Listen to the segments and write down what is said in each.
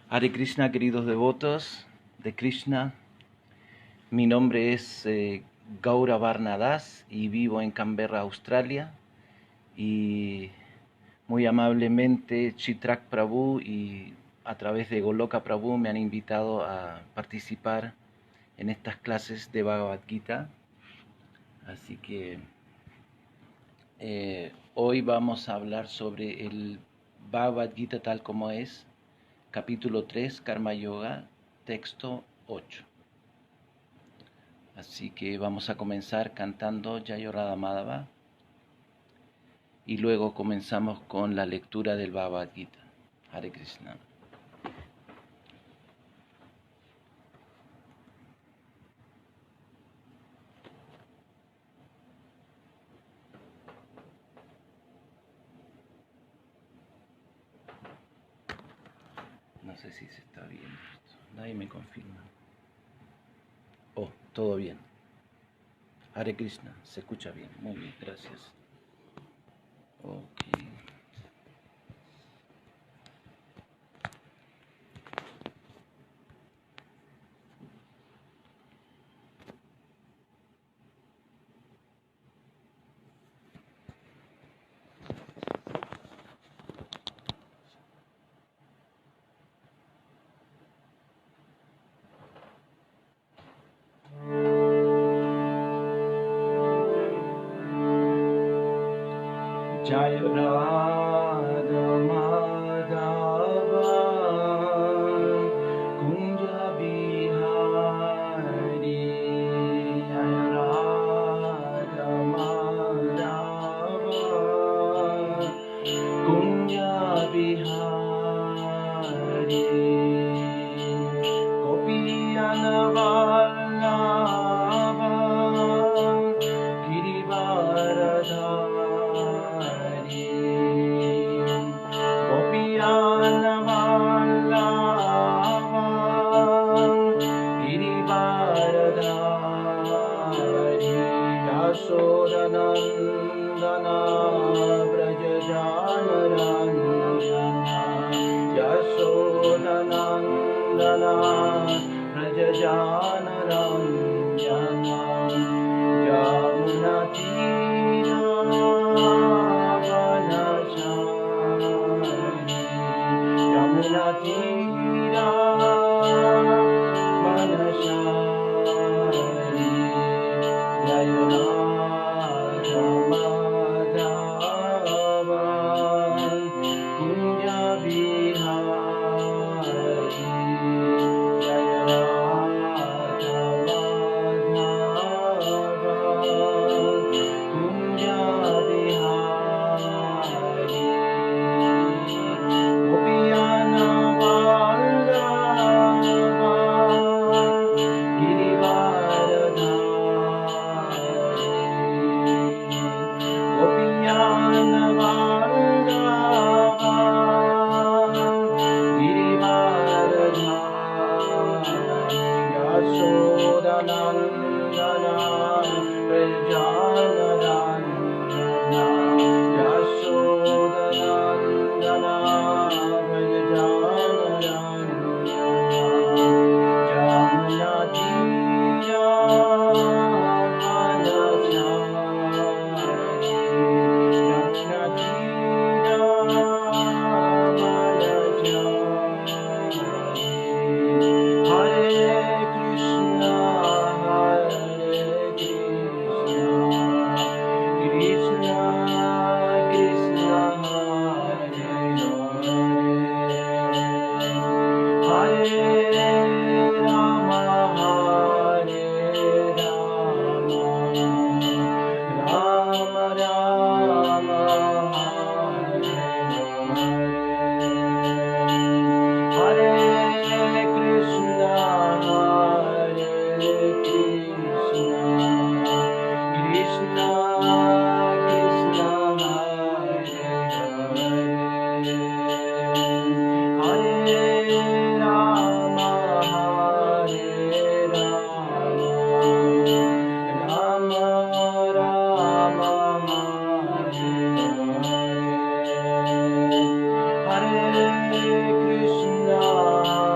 Hare Krishna, queridos devotos de Krishna. Mi nombre es Gaura Varnadas y vivo en Canberra, Australia. Y muy amablemente Chitrak Prabhu y a través de Goloka Prabhu me han invitado a participar en estas clases de Bhagavad Gita. Así que hoy vamos a hablar sobre el Bhagavad Gita tal como es, capítulo 3, Karma Yoga, texto 8. Así que vamos a comenzar cantando Jayo Radha Madhava y luego comenzamos con la lectura del Bhagavad Gita. Hare Krishna. No sé si se está viendo esto. Nadie me confirma. Oh, todo bien. Hare Krishna, se escucha bien. Muy bien, gracias. Ok. Jaya Radha Madhava Kunja Bihari Jaya Radha Madhava Kunja Bihari Gopiyana Vallabha Girivaradha Yashodanandana Brajajanaranyana Yashodanandana Brajajanaranyana Jamunatira Vanachari Jamunatira Vanachari Jaya Krishna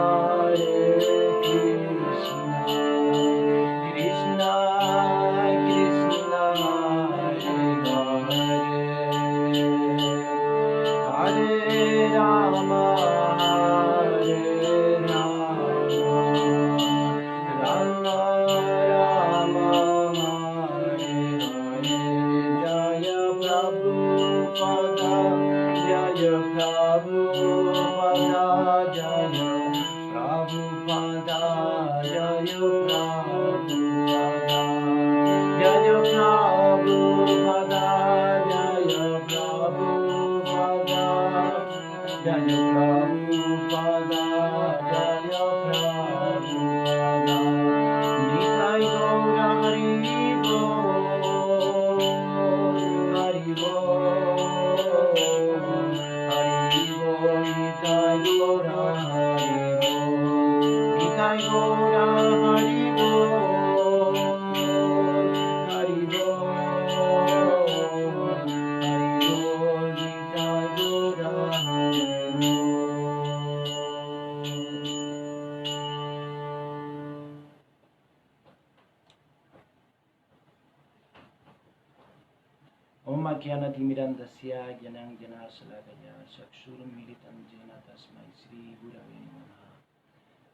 Om Jnanatimirandasya Jnanam Jnanasalakaya Chakshurum Militam Jena Tasmai Sri Gurave Namaha.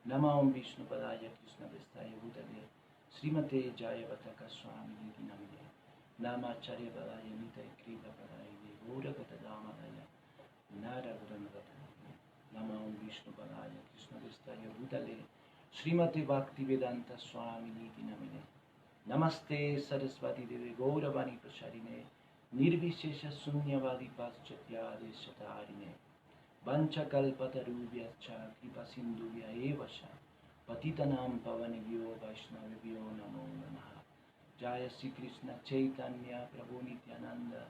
Nama Om Vishnu Padaya Krishna Vestaya Bhutale Srimate Jayavataka Swami Namine Nama Acharya Padaya Nita Krita Padaya Gura Gatadamadaya Nara Gurangataya Nama Om Vishnu Padaya Krishna Vestaya Bhutale Srimate Bhakti Vedanta Swami Namine Namaste Saraswati Devi Gauravani Prasharine Nirvishesha Sunyavadi Paschatya Deshatarine Vancha Kalpatarubhyacha Kripa Sindhubhya Evasha Patitanam Pavanebhyo Vaishnavebhyo Namo Namaha. Jaya Sri Krishna Chaitanya Prabhu Nityananda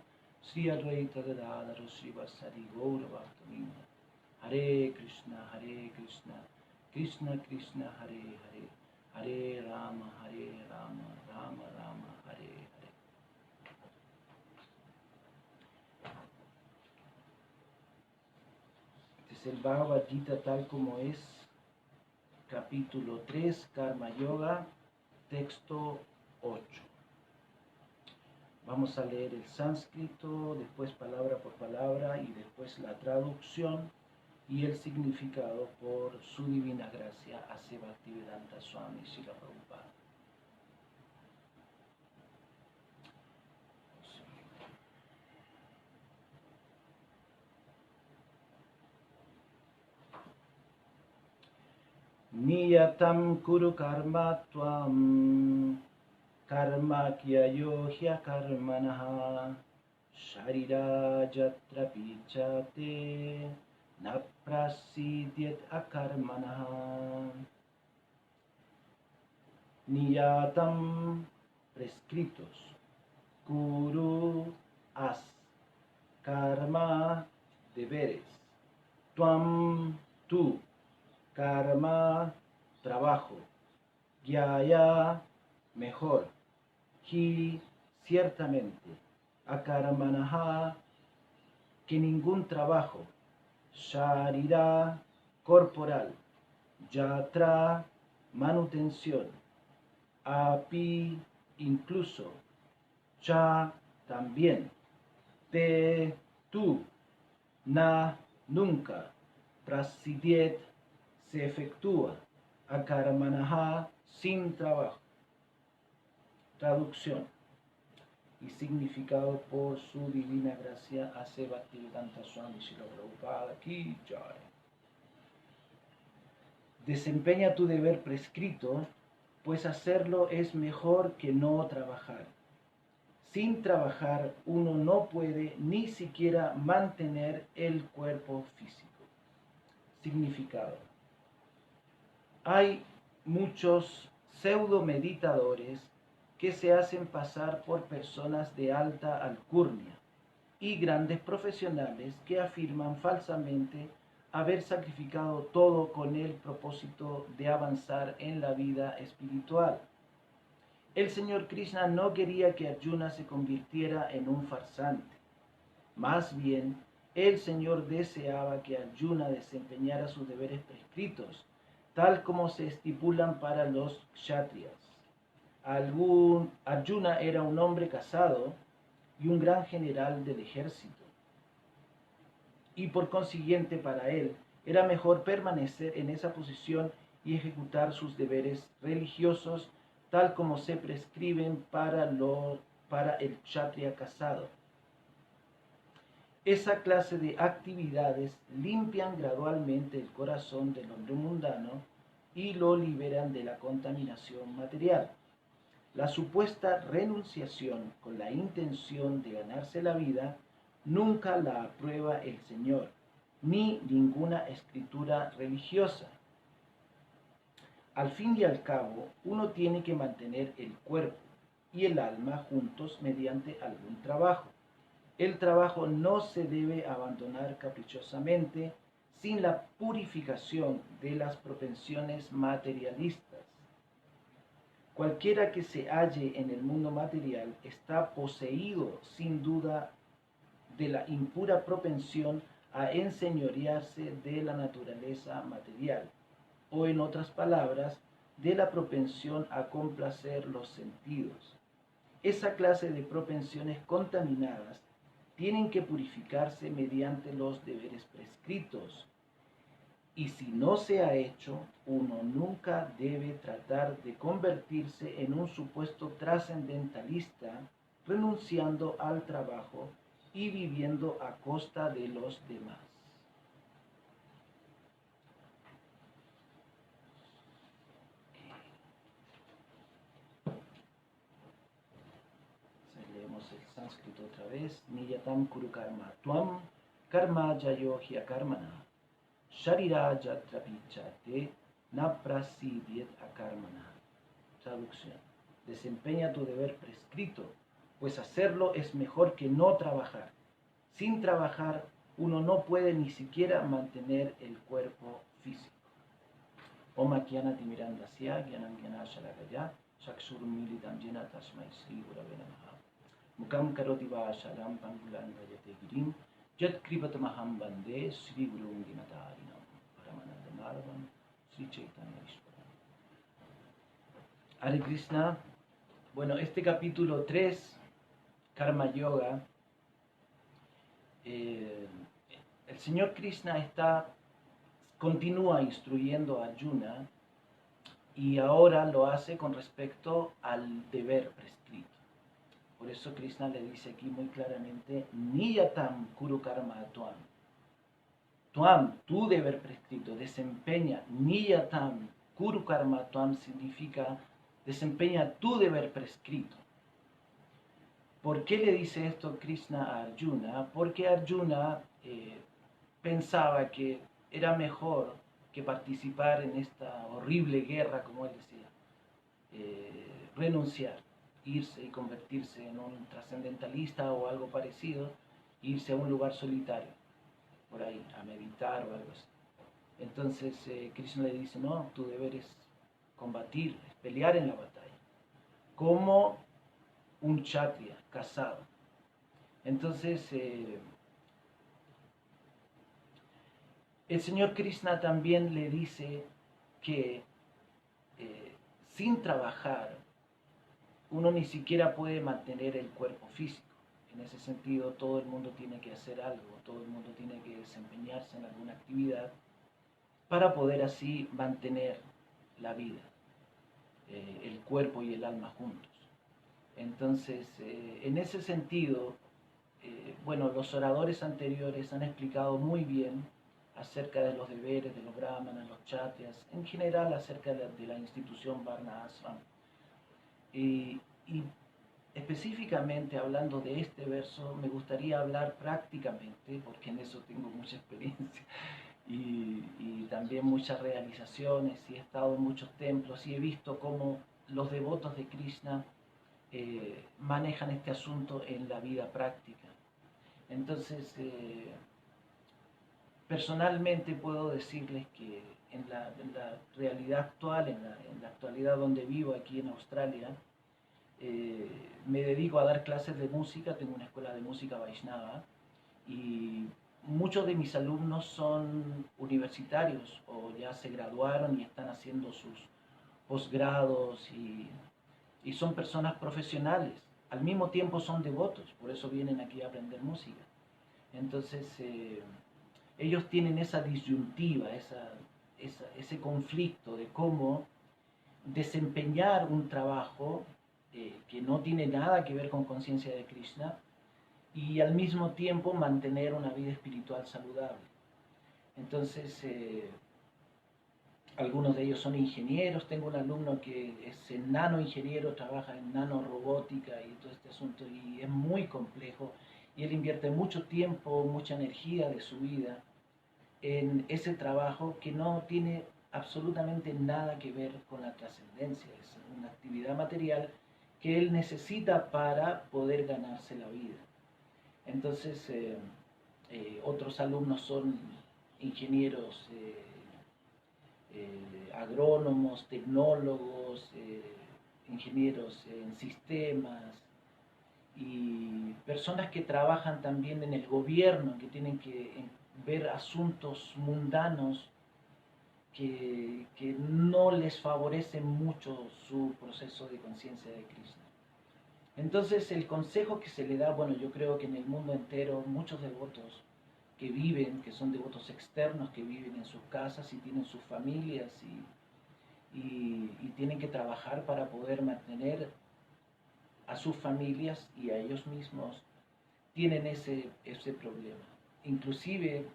Sri Advaita Gadadhara Sri Vasari Gauravaktavinda. Hare Krishna Krishna Krishna Hare Hare Hare Rama Rama Rama Hare Hare. Este es el Bhagavad Gita tal como es, capítulo 3, Karma Yoga, texto 8. Vamos a leer el sánscrito, después palabra por palabra y después la traducción y el significado por su divina gracia Ase Bhaktivedanta Swami Srila Prabhupada. Niyatam kuru karma tvam karma kyayo hyakarmanaha sharira jatra pichate na prasidyat akarmanaha. Niyatam, prescritos, kuru, haz, karma, deberes, tuam, tú, karma, trabajo, gyaya, mejor, hi, ciertamente, akarmanaha, que ningún trabajo, sharira, corporal, yatra, manutención, api, incluso, cha, también, te, tú, na, nunca, prasidyet, se efectúa, akarmanaha, sin trabajo. Traducción y significado por su divina gracia Ase Bhaktivedanta Swami Srila Prabhupada Ki Jai. Desempeña tu deber prescrito, pues hacerlo es mejor que no trabajar. Sin trabajar uno no puede ni siquiera mantener el cuerpo físico. Significado. Hay muchos pseudo meditadores que se hacen pasar por personas de alta alcurnia y grandes profesionales que afirman falsamente haber sacrificado todo con el propósito de avanzar en la vida espiritual. El Señor Krishna no quería que Arjuna se convirtiera en un farsante. Más bien, el Señor deseaba que Arjuna desempeñara sus deberes prescritos, tal como se estipulan para los kshatriyas. Arjuna era un hombre casado y un gran general del ejército. Y por consiguiente para él era mejor permanecer en esa posición y ejecutar sus deberes religiosos tal como se prescriben para el kshatriya casado. Esa clase de actividades limpian gradualmente el corazón del hombre mundano y lo liberan de la contaminación material. La supuesta renunciación con la intención de ganarse la vida nunca la aprueba el Señor, ni ninguna escritura religiosa. Al fin y al cabo, uno tiene que mantener el cuerpo y el alma juntos mediante algún trabajo. El trabajo no se debe abandonar caprichosamente sin la purificación de las propensiones materialistas. Cualquiera que se halle en el mundo material está poseído sin duda de la impura propensión a enseñorearse de la naturaleza material, o en otras palabras, de la propensión a complacer los sentidos. Esa clase de propensiones contaminadas tienen que purificarse mediante los deberes prescritos. Y si no se ha hecho, uno nunca debe tratar de convertirse en un supuesto trascendentalista, renunciando al trabajo y viviendo a costa de los demás. Leemos el sánscrito otra vez. Niyatam kuru karma tuam karma jayo karmana sharira yatrapichate na prasidyet akarmana. Traducción. Desempeña tu deber prescrito, pues hacerlo es mejor que no trabajar. Sin trabajar, uno no puede ni siquiera mantener el cuerpo físico. Oma Kyanati Mirandasya, Gyanam Gyanashalakaya, Shaksurum Militam Jena Tasmai Sri Gurave Namaha. Mukam Karoti Vashalam Pangulan Rajate Girim, Yat Kripatamaham Bande, Sri Gurum Ginatarinam, Paramananda Madhavam, Sri Chaitanya Ishwaram. Hare Krishna. Bueno, este capítulo 3, Karma Yoga, el Señor Krishna continúa instruyendo a Arjuna y ahora lo hace con respecto al deber prescrito. Por eso Krishna le dice aquí muy claramente, Niyatam kuru karma tuam. Tuam, tu deber prescrito, desempeña. Niyatam kuru karma tuam significa desempeña tu deber prescrito. ¿Por qué le dice esto Krishna a Arjuna? Porque Arjuna pensaba que era mejor que participar en esta horrible guerra, como él decía, renunciar, irse y convertirse en un trascendentalista o algo parecido, irse a un lugar solitario, por ahí, a meditar o algo así. Entonces Krishna le dice, no, tu deber es combatir, es pelear en la batalla, como un kshatriya, casado. Entonces, el Señor Krishna también le dice que sin trabajar uno ni siquiera puede mantener el cuerpo físico. En ese sentido, todo el mundo tiene que hacer algo, todo el mundo tiene que desempeñarse en alguna actividad para poder así mantener la vida, el cuerpo y el alma juntos. Entonces, en ese sentido, bueno, los oradores anteriores han explicado muy bien acerca de los deberes de los brahmanas, los kshatriyas, en general acerca de la institución Varna Ashram. Y específicamente hablando de este verso, me gustaría hablar prácticamente, porque en eso tengo mucha experiencia y también muchas realizaciones, y he estado en muchos templos y he visto cómo los devotos de Krishna manejan este asunto en la vida práctica. Entonces, personalmente puedo decirles que en la realidad actual, en la actualidad donde vivo aquí en Australia, me dedico a dar clases de música, tengo una escuela de música Vaishnava y muchos de mis alumnos son universitarios o ya se graduaron y están haciendo sus posgrados y son personas profesionales. Al mismo tiempo son devotos, por eso vienen aquí a aprender música. Entonces, ellos tienen esa disyuntiva, ese conflicto de cómo desempeñar un trabajo que no tiene nada que ver con conciencia de Krishna y al mismo tiempo mantener una vida espiritual saludable. Entonces, algunos de ellos son ingenieros. Tengo un alumno que es nanoingeniero, trabaja en nanorobótica y todo este asunto, y es muy complejo. Y él invierte mucho tiempo, mucha energía de su vida en ese trabajo que no tiene absolutamente nada que ver con la trascendencia. Es una actividad material que él necesita para poder ganarse la vida. Entonces, otros alumnos son ingenieros, agrónomos, tecnólogos, ingenieros en sistemas y personas que trabajan también en el gobierno, que tienen que ver asuntos mundanos que no les favorecen mucho su proceso de conciencia de Krishna. Entonces el consejo que se le da, bueno, yo creo que en el mundo entero muchos devotos que viven, que son devotos externos, que viven en sus casas y tienen sus familias y tienen que trabajar para poder mantener a sus familias y a ellos mismos, tienen ese problema. Inclusive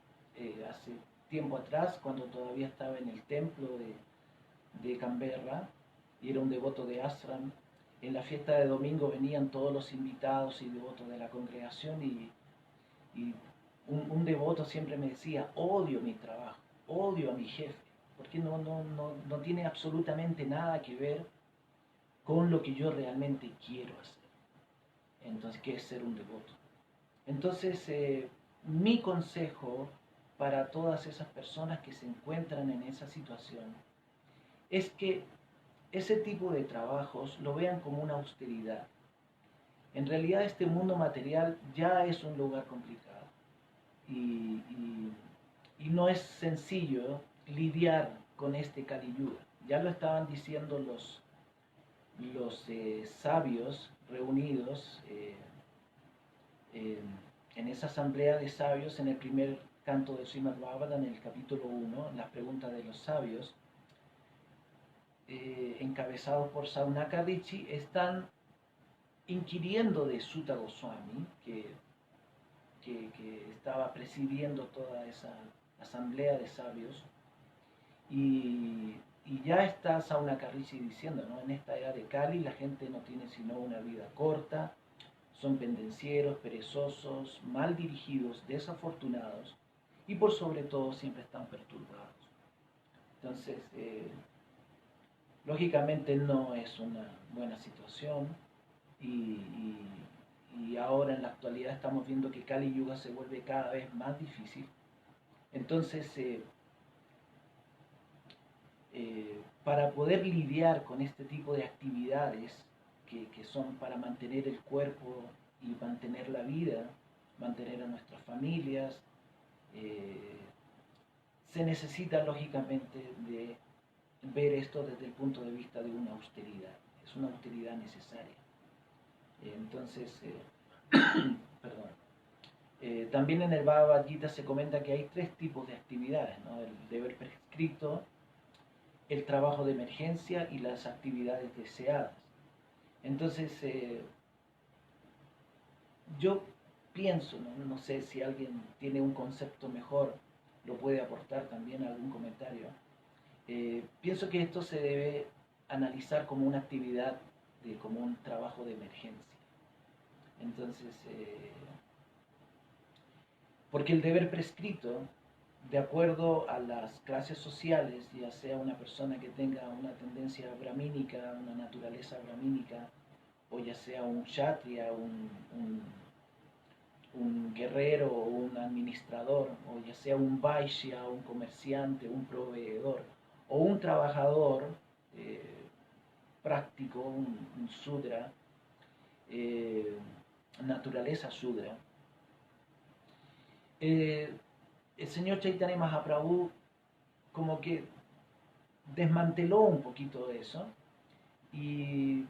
hace tiempo atrás, cuando todavía estaba en el templo de Canberra y era un devoto de ashram, en la fiesta de domingo venían todos los invitados y devotos de la congregación y un devoto siempre me decía: odio mi trabajo, odio a mi jefe, porque no tiene absolutamente nada que ver con lo que yo realmente quiero hacer. Entonces, ¿qué es ser un devoto? Entonces, mi consejo para todas esas personas que se encuentran en esa situación es que ese tipo de trabajos lo vean como una austeridad. En realidad este mundo material ya es un lugar complicado y no es sencillo lidiar con este Kali Yuga. Ya lo estaban diciendo los sabios reunidos en esa asamblea de sabios en el primer canto de Srimad Bhagavatam, en el capítulo 1, las preguntas de los sabios, encabezados por Saunaka Rishi, están inquiriendo de Sutta Goswami, que estaba presidiendo toda esa asamblea de sabios, y ya está Saunaka Rishi diciendo, ¿no? En esta era de Kali la gente no tiene sino una vida corta, son pendencieros, perezosos, mal dirigidos, desafortunados y por sobre todo siempre están perturbados. Entonces, lógicamente no es una buena situación y ahora en la actualidad estamos viendo que Kali Yuga se vuelve cada vez más difícil. Entonces, para poder lidiar con este tipo de actividades que son para mantener el cuerpo y mantener la vida, mantener a nuestras familias, se necesita lógicamente de ver esto desde el punto de vista de una austeridad. Es una austeridad necesaria. Entonces, perdón. También en el Bhagavad Gita se comenta que hay tres tipos de actividades, ¿no? El deber prescrito, el trabajo de emergencia y las actividades deseadas. Entonces, yo pienso, no sé si alguien tiene un concepto mejor, lo puede aportar también a algún comentario. Pienso que esto se debe analizar como una actividad, como un trabajo de emergencia. Entonces, porque el deber prescrito, de acuerdo a las clases sociales, ya sea una persona que tenga una tendencia brahmínica, una naturaleza brahmínica, o ya sea un kshatriya, un guerrero o un administrador, o ya sea un vaishya, un comerciante, un proveedor, o un trabajador práctico, un sudra, naturaleza sudra. El señor Chaitanya Mahaprabhu como que desmanteló un poquito eso y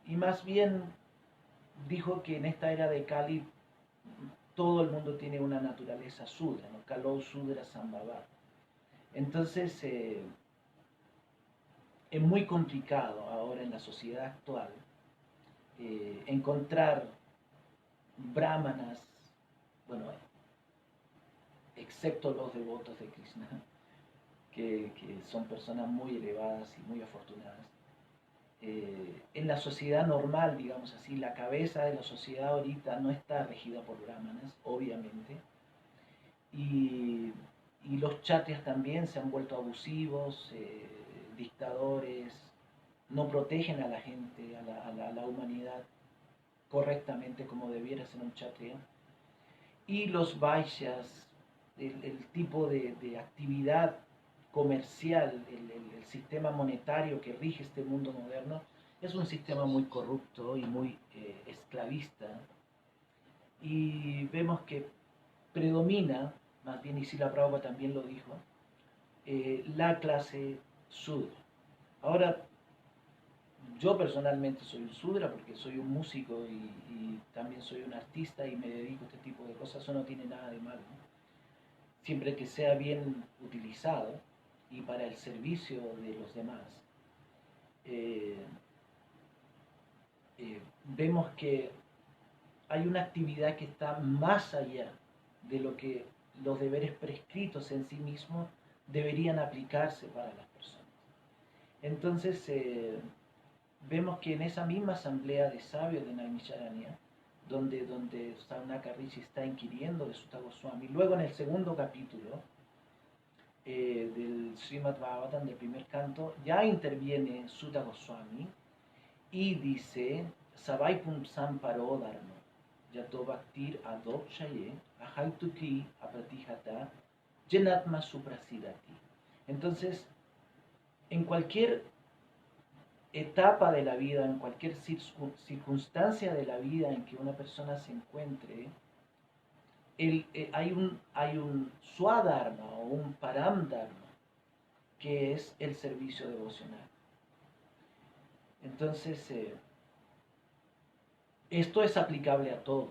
más bien dijo que en esta era de Kali todo el mundo tiene una naturaleza sudra, ¿no? Kalo Sudra Sambhava. Entonces, es muy complicado ahora en la sociedad actual encontrar brahmanas, bueno, excepto los devotos de Krishna, que son personas muy elevadas y muy afortunadas. En la sociedad normal, digamos así, la cabeza de la sociedad ahorita no está regida por brahmanas, obviamente, y, y los chatrias también se han vuelto abusivos, dictadores, no protegen a la gente, a la humanidad correctamente como debiera ser un kshatriya. Y los vaishyas, el tipo de actividad comercial, el sistema monetario que rige este mundo moderno, es un sistema muy corrupto y muy esclavista. Y vemos que predomina, más bien, y Srila Prabhupada también lo dijo, la clase sudra. Ahora, yo personalmente soy un sudra porque soy un músico y también soy un artista y me dedico a este tipo de cosas, eso no tiene nada de malo, ¿no? Siempre que sea bien utilizado y para el servicio de los demás. Eh, Vemos que hay una actividad que está más allá de lo que los deberes prescritos en sí mismos deberían aplicarse para las personas. Entonces, vemos que en esa misma asamblea de sabios de Naimisharanya, donde Saunaka Rishi está inquiriendo de Sutta Goswami, luego en el segundo capítulo del Srimad Bhagavatam, del primer canto, ya interviene Sutta Goswami y dice, Savai Pumsam Paro Dharma, Yato Bhaktir Adokshaye, Ahaituki Apratihata, Jenatma Suprasidati. Entonces, en cualquier etapa de la vida, en cualquier circunstancia de la vida en que una persona se encuentre, hay un swadharma o un paramdharma, que es el servicio devocional. Entonces, esto es aplicable a todos.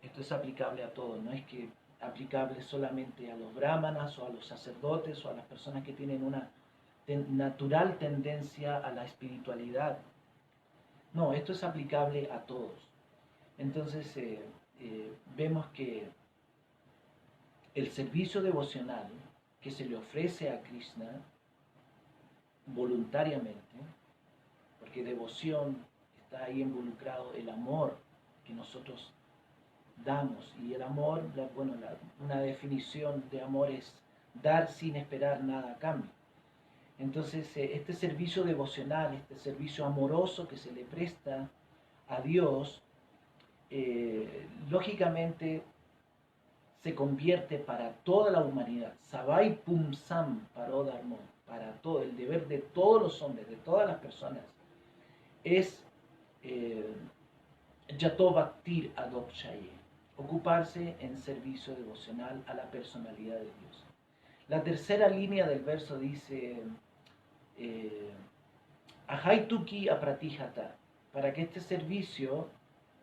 Esto es aplicable a todos, no es que aplicable solamente a los brahmanas o a los sacerdotes o a las personas que tienen una natural tendencia a la espiritualidad. No, esto es aplicable a todos. Entonces, vemos que el servicio devocional que se le ofrece a Krishna voluntariamente, porque devoción está ahí involucrado el amor que nosotros damos, y el amor, bueno, una definición de amor es dar sin esperar nada a cambio. Entonces, este servicio devocional, este servicio amoroso que se le presta a Dios, lógicamente se convierte para toda la humanidad. Savai Pum Sam Parodharmo, para todo, el deber de todos los hombres, de todas las personas, es Yato Bhaktir Adokshaye, ocuparse en servicio devocional a la personalidad de Dios. La tercera línea del verso dice, Ahaituki Apratihata, para que este servicio,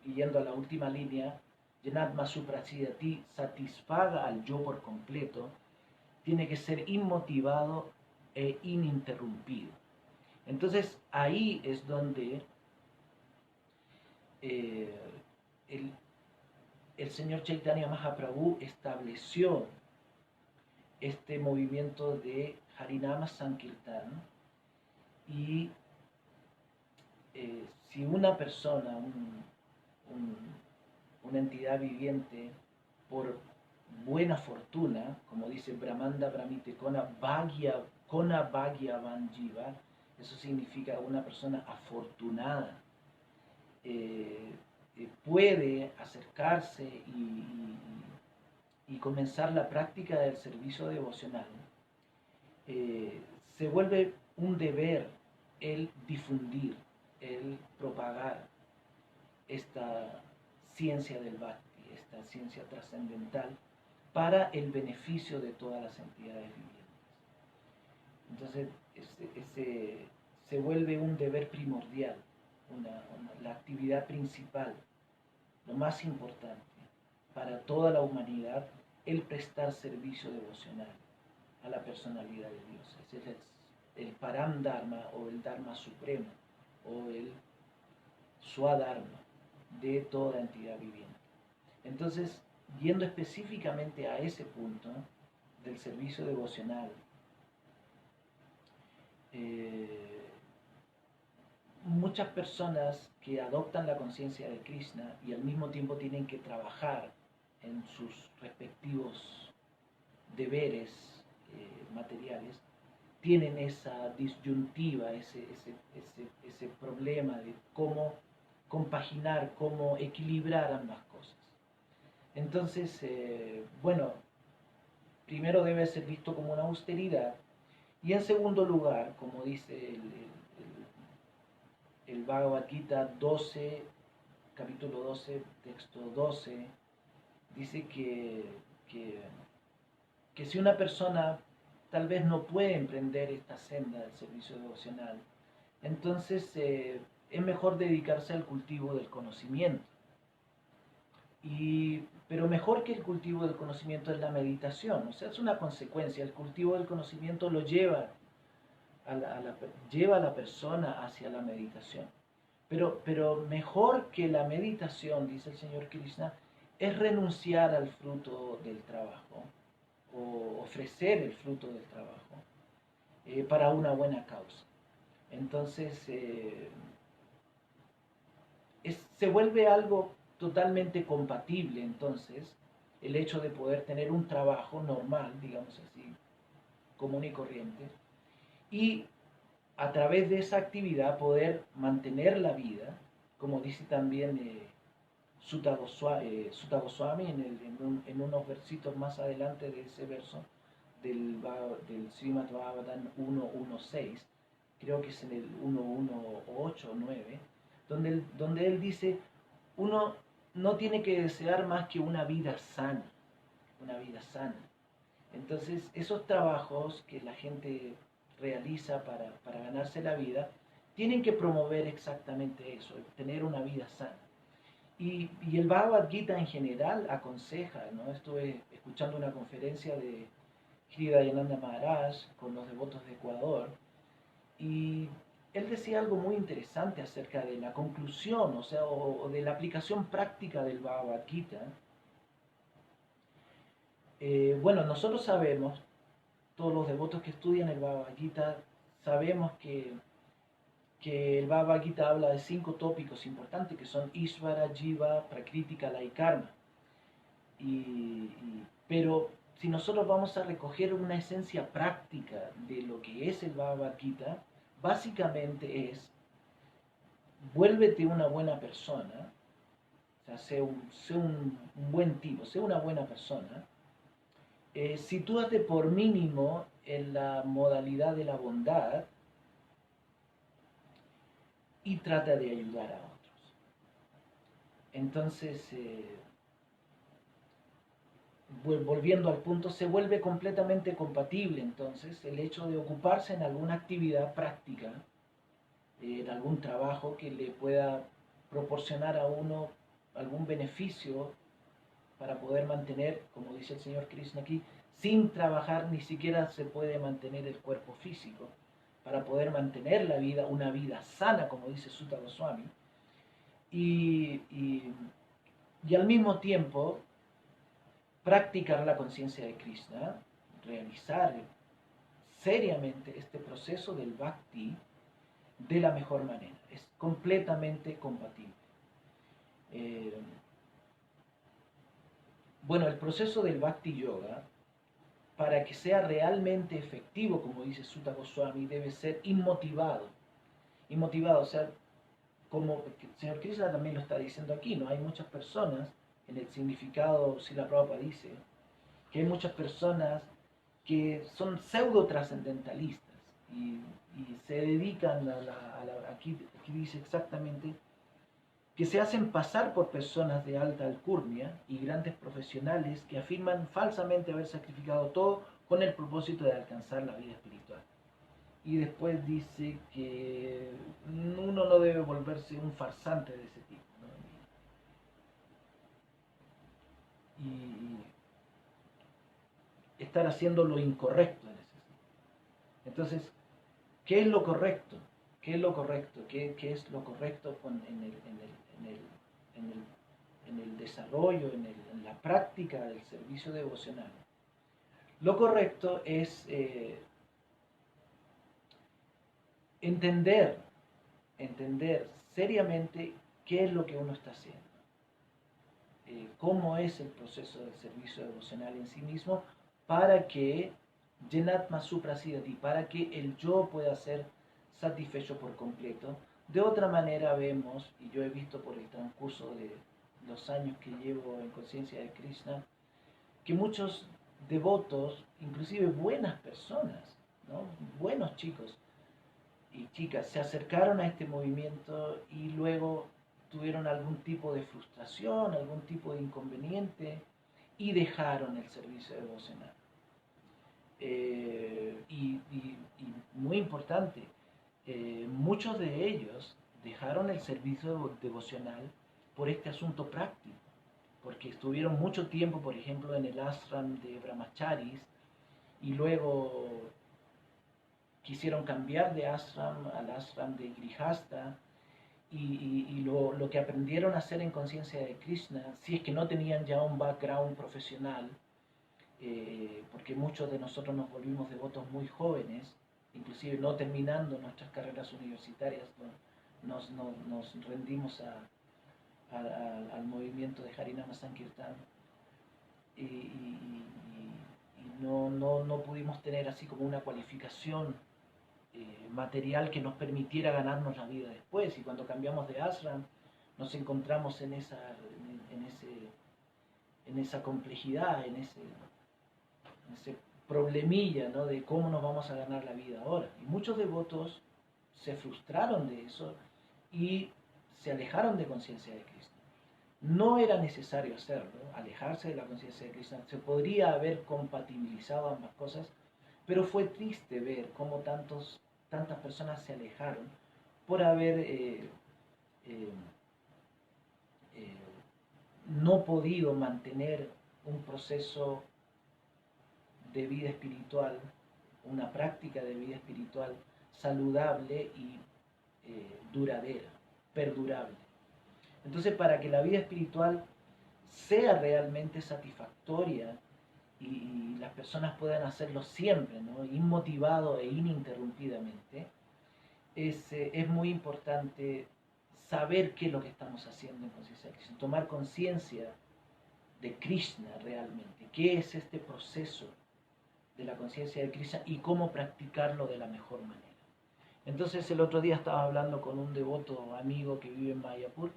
y yendo a la última línea, Yenatma Suprasidati, satisfaga al yo por completo, tiene que ser inmotivado e ininterrumpido. Entonces ahí es donde el señor Chaitanya Mahaprabhu estableció este movimiento de Harinama Sankirtan, y si una persona, una entidad viviente, por buena fortuna, como dice Brahmanda Brahmite Kona Bhagya Vanjiva, eso significa una persona afortunada, puede acercarse y comenzar la práctica del servicio devocional, se vuelve un deber el difundir, el propagar esta ciencia del Bhakti, esta ciencia trascendental, para el beneficio de todas las entidades vivientes. Entonces, se vuelve un deber primordial, la actividad principal, lo más importante para toda la humanidad, el prestar servicio devocional a la personalidad de Dios. Ese es el Param Dharma, o el Dharma supremo, o el Swadharma. de toda entidad viviente. Entonces, yendo específicamente a ese punto del servicio devocional, muchas personas que adoptan la conciencia de Krishna y al mismo tiempo tienen que trabajar en sus respectivos deberes materiales, tienen esa disyuntiva, ese problema de cómo compaginar, cómo equilibrar ambas cosas. Entonces, bueno, primero debe ser visto como una austeridad y en segundo lugar, como dice el Bhagavad Gita 12, capítulo 12, texto 12, dice que si una persona tal vez no puede emprender esta senda del servicio devocional, entonces es mejor dedicarse al cultivo del conocimiento. Pero mejor que el cultivo del conocimiento es la meditación, o sea, es una consecuencia. El cultivo del conocimiento lo lleva lleva a la persona hacia la meditación. Pero mejor que la meditación, dice el Señor Krishna, es renunciar al fruto del trabajo o ofrecer el fruto del trabajo para una buena causa. Entonces, se vuelve algo totalmente compatible, entonces, el hecho de poder tener un trabajo normal, digamos así, común y corriente, y a través de esa actividad poder mantener la vida, como dice también Sutta Goswami en unos versitos más adelante de ese verso del Srimad Bhagavatam 1.1.6, creo que es en el 1.1.8 o 9, donde él dice, uno no tiene que desear más que una vida sana, una vida sana. Entonces, esos trabajos que la gente realiza para ganarse la vida, tienen que promover exactamente eso, tener una vida sana. Y el Bhagavad Gita en general aconseja, ¿no? Estuve escuchando una conferencia de Hridayananda Maharaj con los devotos de Ecuador, y él decía algo muy interesante acerca de la conclusión, o sea, o de la aplicación práctica del Bhagavad Gita. Bueno, nosotros sabemos, todos los devotos que estudian el Bhagavad Gita, sabemos que el Bhagavad Gita habla de 5 tópicos importantes que son Ishvara, Jiva, Prakriti, Kala y Karma. Pero si nosotros vamos a recoger una esencia práctica de lo que es el Bhagavad Gita, básicamente es, vuélvete una buena persona, o sea, sé un buen tipo, sé una buena persona, sitúate por mínimo en la modalidad de la bondad y trata de ayudar a otros. Entonces, volviendo al punto, se vuelve completamente compatible entonces el hecho de ocuparse en alguna actividad práctica, en algún trabajo que le pueda proporcionar a uno algún beneficio para poder mantener, como dice el Señor Krishna aquí, sin trabajar ni siquiera se puede mantener el cuerpo físico, para poder mantener la vida, una vida sana, como dice Sutta Goswami, y al mismo tiempo practicar la conciencia de Krishna, realizar seriamente este proceso del bhakti de la mejor manera. Es completamente compatible. Bueno, el proceso del bhakti yoga, para que sea realmente efectivo, como dice Sutta Goswami, debe ser inmotivado. Inmotivado, o sea, como el señor Krishna también lo está diciendo aquí, ¿no? Hay muchas personas, en el significado, Srila Prabhupada dice, que hay muchas personas que son pseudo trascendentalistas y se dedican aquí dice exactamente, que se hacen pasar por personas de alta alcurnia y grandes profesionales que afirman falsamente haber sacrificado todo con el propósito de alcanzar la vida espiritual. Y después dice que uno no debe volverse un farsante de ese tipo, ¿no? Y estar haciendo lo incorrecto en ese sentido. Entonces, ¿qué es lo correcto? ¿Qué es lo correcto? ¿Qué es lo correcto en el desarrollo, en la práctica del servicio devocional, lo correcto es entender, entender seriamente qué es lo que uno está haciendo, cómo es el proceso del servicio devocional en sí mismo, para que Llenat Masupra Siddhati, para que el yo pueda ser satisfecho por completo. De otra manera vemos, y yo he visto por el transcurso de los años que llevo en conciencia de Krishna, que muchos devotos, inclusive buenas personas, ¿no? Buenos chicos y chicas, se acercaron a este movimiento y luego tuvieron algún tipo de frustración, algún tipo de inconveniente y dejaron el servicio devocional. Y muy importante, muchos de ellos dejaron el servicio devocional por este asunto práctico, porque estuvieron mucho tiempo, por ejemplo, en el ashram de brahmacharis y luego quisieron cambiar de ashram al ashram de grihasta y lo que aprendieron a hacer en conciencia de Krishna, si es que no tenían ya un background profesional, porque muchos de nosotros nos volvimos devotos muy jóvenes, inclusive no terminando nuestras carreras universitarias, nos rendimos al movimiento de Harinama Sankirtan y no pudimos tener así como una cualificación material que nos permitiera ganarnos la vida después, y cuando cambiamos de ashram nos encontramos en esa complejidad, en ese problemilla, ¿no? De cómo nos vamos a ganar la vida ahora. Y muchos devotos se frustraron de eso y se alejaron de conciencia de Cristo. No era necesario hacerlo, alejarse de la conciencia de Cristo. Se podría haber compatibilizado ambas cosas, pero fue triste ver cómo tantas personas se alejaron por haber eh, no podido mantener un proceso de vida espiritual, una práctica de vida espiritual saludable y duradera, perdurable. Entonces, para que la vida espiritual sea realmente satisfactoria y las personas puedan hacerlo siempre, ¿no? Inmotivado e ininterrumpidamente, es muy importante saber qué es lo que estamos haciendo en conciencia de Krishna, tomar conciencia de Krishna realmente, qué es este proceso de la conciencia de Krishna y cómo practicarlo de la mejor manera. Entonces el otro día estaba hablando con un devoto amigo que vive en Mayapur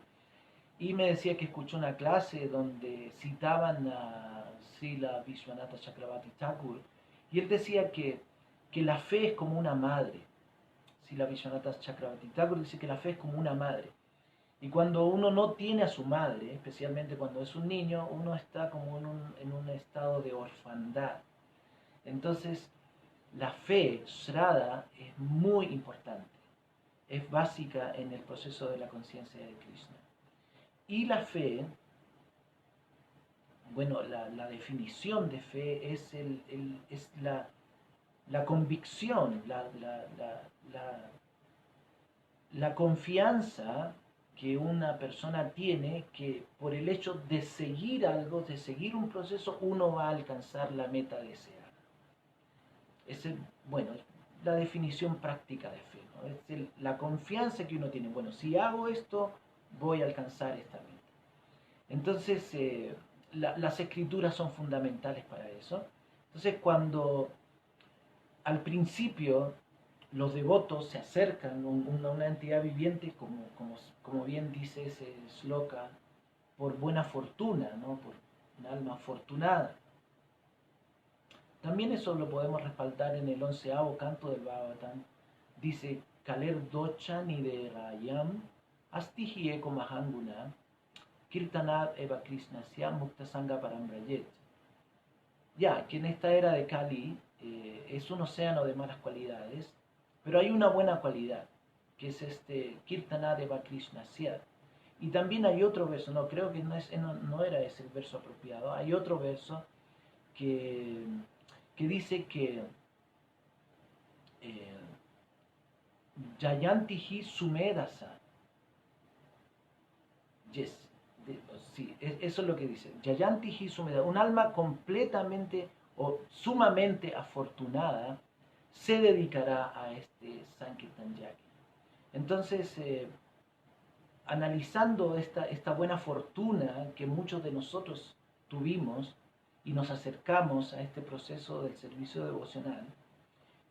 y me decía que escuchó una clase donde citaban a Srila Vishwanatha Chakravarti Thakur y él decía que la fe es como una madre. Srila Vishwanatha Chakravarti Thakur dice que la fe es como una madre. Y cuando uno no tiene a su madre, especialmente cuando es un niño, uno está como en un estado de orfandad. Entonces, la fe, Shraddha, es muy importante. Es básica en el proceso de la conciencia de Krishna. Y la fe, bueno, la definición de fe es, es la convicción, la confianza que una persona tiene que por el hecho de seguir algo, de seguir un proceso, uno va a alcanzar la meta deseada. Bueno, la definición práctica de fe, ¿no? Es la confianza que uno tiene. Bueno, si hago esto, voy a alcanzar esta meta. Entonces, las escrituras son fundamentales para eso. Entonces, cuando al principio los devotos se acercan a una entidad viviente, como bien dice ese sloka, por buena fortuna, ¿no? Por un alma afortunada. También eso lo podemos respaldar en el 11º canto del Bhagavatam. Dice, Kaler docha ni de rayam, astihi eko mahanguna, kirtanad eva krishnasya mukta sangha parambrayet. Ya, que en esta era de Kali es un océano de malas cualidades, pero hay una buena cualidad, que es este kirtanad eva krishnasya. Y también hay otro verso, no, creo que no era ese el verso apropiado, hay otro verso que dice que Jayantihi Sumedasa. Yes, Sí, eso es lo que dice. Yayanti hi sumedha, un alma completamente o sumamente afortunada se dedicará a este Sankirtan Yajna. Entonces, analizando esta buena fortuna que muchos de nosotros tuvimos y nos acercamos a este proceso del servicio devocional,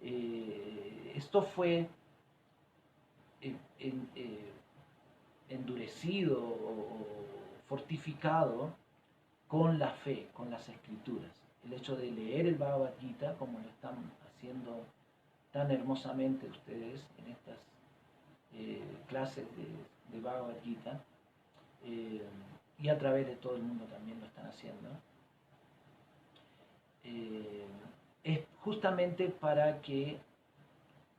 esto fue endurecido o fortificado con la fe, con las escrituras. El hecho de leer el Bhagavad Gita, como lo están haciendo tan hermosamente ustedes en estas clases de Bhagavad Gita, y a través de todo el mundo también lo están haciendo, es justamente para que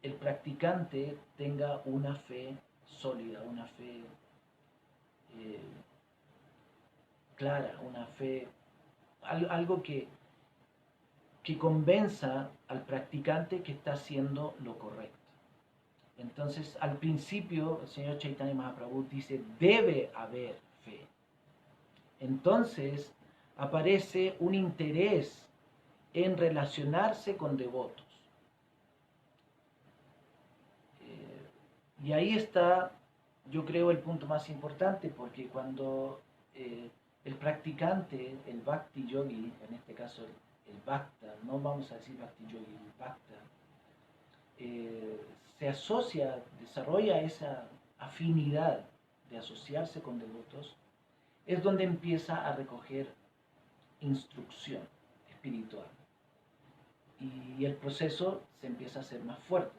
el practicante tenga una fe sólida, una fe clara, una fe, algo que convenza al practicante que está haciendo lo correcto. Entonces, al principio, el señor Chaitanya Mahaprabhu dice, debe haber fe. Entonces, aparece un interés en relacionarse con devotos. Y ahí está, yo creo, el punto más importante, porque cuando el practicante, el Bhakti Yogi, en este caso el Bhakta, no vamos a decir Bhakti Yogi, el Bhakta, se asocia, desarrolla esa afinidad de asociarse con devotos, es donde empieza a recoger instrucción espiritual. Y el proceso se empieza a hacer más fuerte.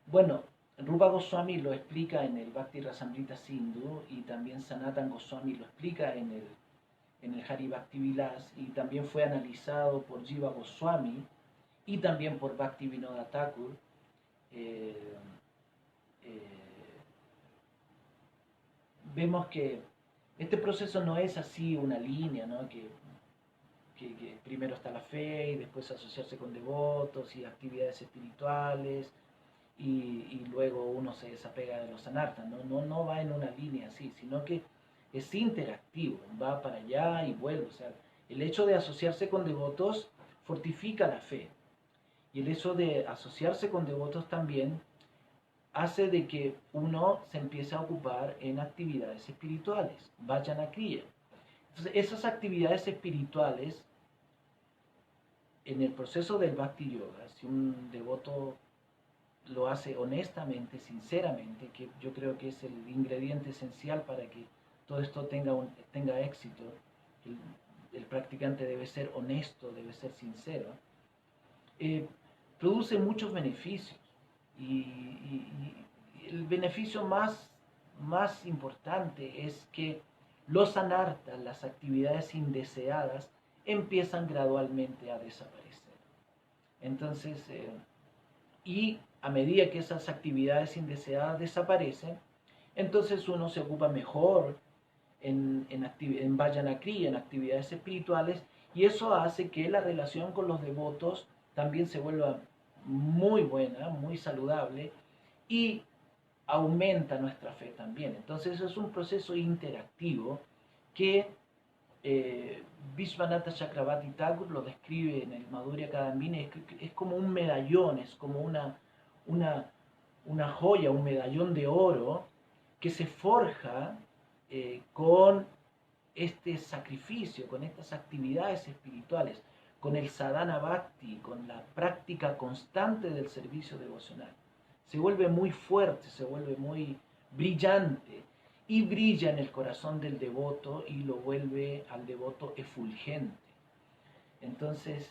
Bueno, Rupa Goswami lo explica en el Bhakti Rasamrita Sindhu, y también Sanatan Goswami lo explica en el Hari Bhakti Vilas, y también fue analizado por Jiva Goswami y también por Bhakti Vinoda Thakur. Vemos que este proceso no es así una línea, ¿no? que primero está la fe y después asociarse con devotos y actividades espirituales y luego uno se desapega de los anartas. No va en una línea así, sino que es interactivo, va para allá y vuelve. O sea, el hecho de asociarse con devotos fortifica la fe, y el hecho de asociarse con devotos también hace de que uno se empiece a ocupar en actividades espirituales, vajana kriya. Entonces, esas actividades espirituales, en el proceso del Bhakti Yoga, si un devoto lo hace honestamente, sinceramente, que yo creo que es el ingrediente esencial para que todo esto tenga éxito, el practicante debe ser honesto, debe ser sincero, produce muchos beneficios. Y el beneficio más importante es que los anartas, las actividades indeseadas, empiezan gradualmente a desaparecer. Entonces, y a medida que esas actividades indeseadas desaparecen, entonces uno se ocupa mejor en vajana kriya, en actividades espirituales, y eso hace que la relación con los devotos también se vuelva muy buena, muy saludable, y aumenta nuestra fe también. Entonces es un proceso interactivo que Vishwanatha Chakravarti Thakur lo describe en el Madhurya Kadambini. Es como un medallón, es como una joya, un medallón de oro que se forja con este sacrificio, con estas actividades espirituales, con el sadhana bhakti, con la práctica constante del servicio devocional. Se vuelve muy fuerte, se vuelve muy brillante, y brilla en el corazón del devoto y lo vuelve al devoto efulgente. Entonces,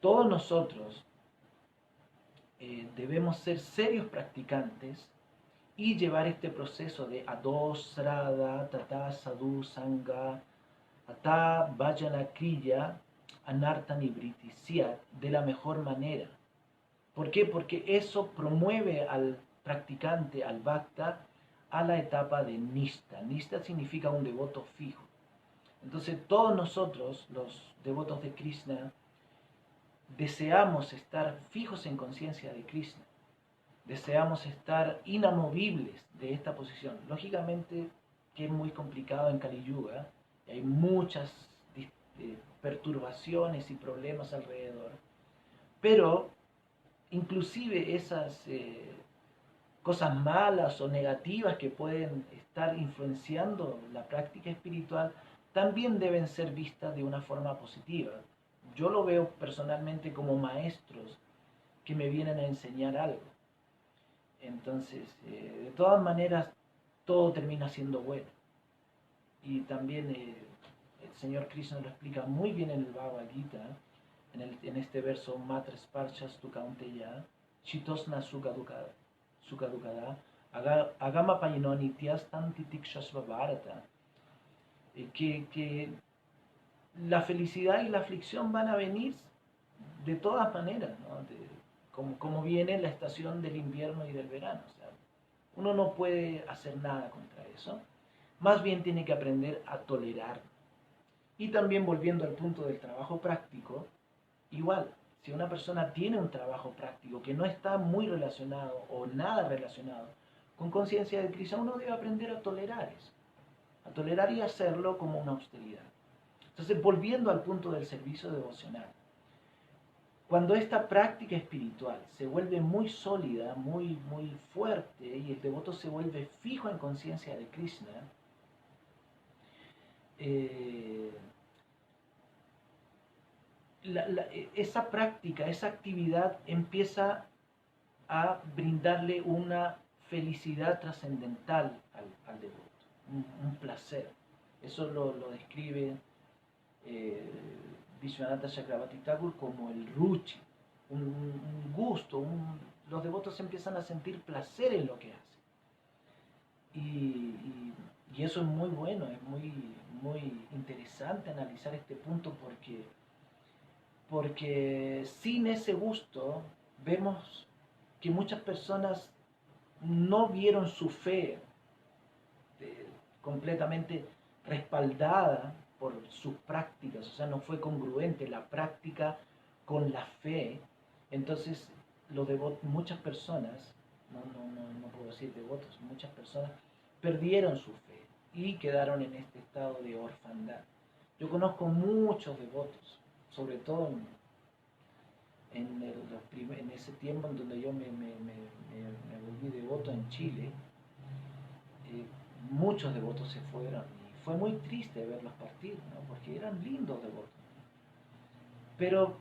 todos nosotros debemos ser serios practicantes y llevar este proceso de adosrada, tata sadhu sangha, ata vajana kriya, anarta nibriti syat, de la mejor manera. ¿Por qué? Porque eso promueve al practicante, al bhakta, a la etapa de nishta. Nishta significa un devoto fijo. Entonces todos nosotros, los devotos de Krishna, deseamos estar fijos en conciencia de Krishna. Deseamos estar inamovibles de esta posición. Lógicamente, que es muy complicado en Kali Yuga, hay muchas perturbaciones y problemas alrededor, pero inclusive esas cosas malas o negativas que pueden estar influenciando la práctica espiritual también deben ser vistas de una forma positiva. Yo lo veo personalmente como maestros que me vienen a enseñar algo. Entonces, de todas maneras, todo termina siendo bueno. Y también el Señor Krishna lo explica muy bien en el Bhagavad Gita, en este verso, Matras Parchas tu Kaunteya, Chitosna Sukadukada, Agama Painonityas Tantitikshasva Bharata, que la felicidad y la aflicción van a venir de todas maneras, ¿no? Como viene la estación del invierno y del verano. O sea, uno no puede hacer nada contra eso, más bien tiene que aprender a tolerar. Y también volviendo al punto del trabajo práctico, igual, si una persona tiene un trabajo práctico que no está muy relacionado o nada relacionado con conciencia de Krishna, uno debe aprender a tolerar eso, a tolerar y hacerlo como una austeridad. Entonces, volviendo al punto del servicio devocional, cuando esta práctica espiritual se vuelve muy sólida, muy fuerte, y el devoto se vuelve fijo en conciencia de Krishna, esa práctica, esa actividad empieza a brindarle una felicidad trascendental al devoto, un placer. Eso lo describe Vishwanatha Chakravarti Thakur como el ruchi, un gusto, los devotos empiezan a sentir placer en lo que hacen. Y eso es muy bueno, es muy interesante analizar este punto porque sin ese gusto vemos que muchas personas no vieron su fe completamente respaldada por sus prácticas, o sea, no fue congruente la práctica con la fe. Entonces, muchas personas, no puedo decir devotos, muchas personas perdieron su fe y quedaron en este estado de orfandad. Yo conozco muchos devotos, sobre todo en ese tiempo en donde yo me volví devoto en Chile. Muchos devotos se fueron y fue muy triste verlos partir, ¿no? Porque eran lindos devotos. Pero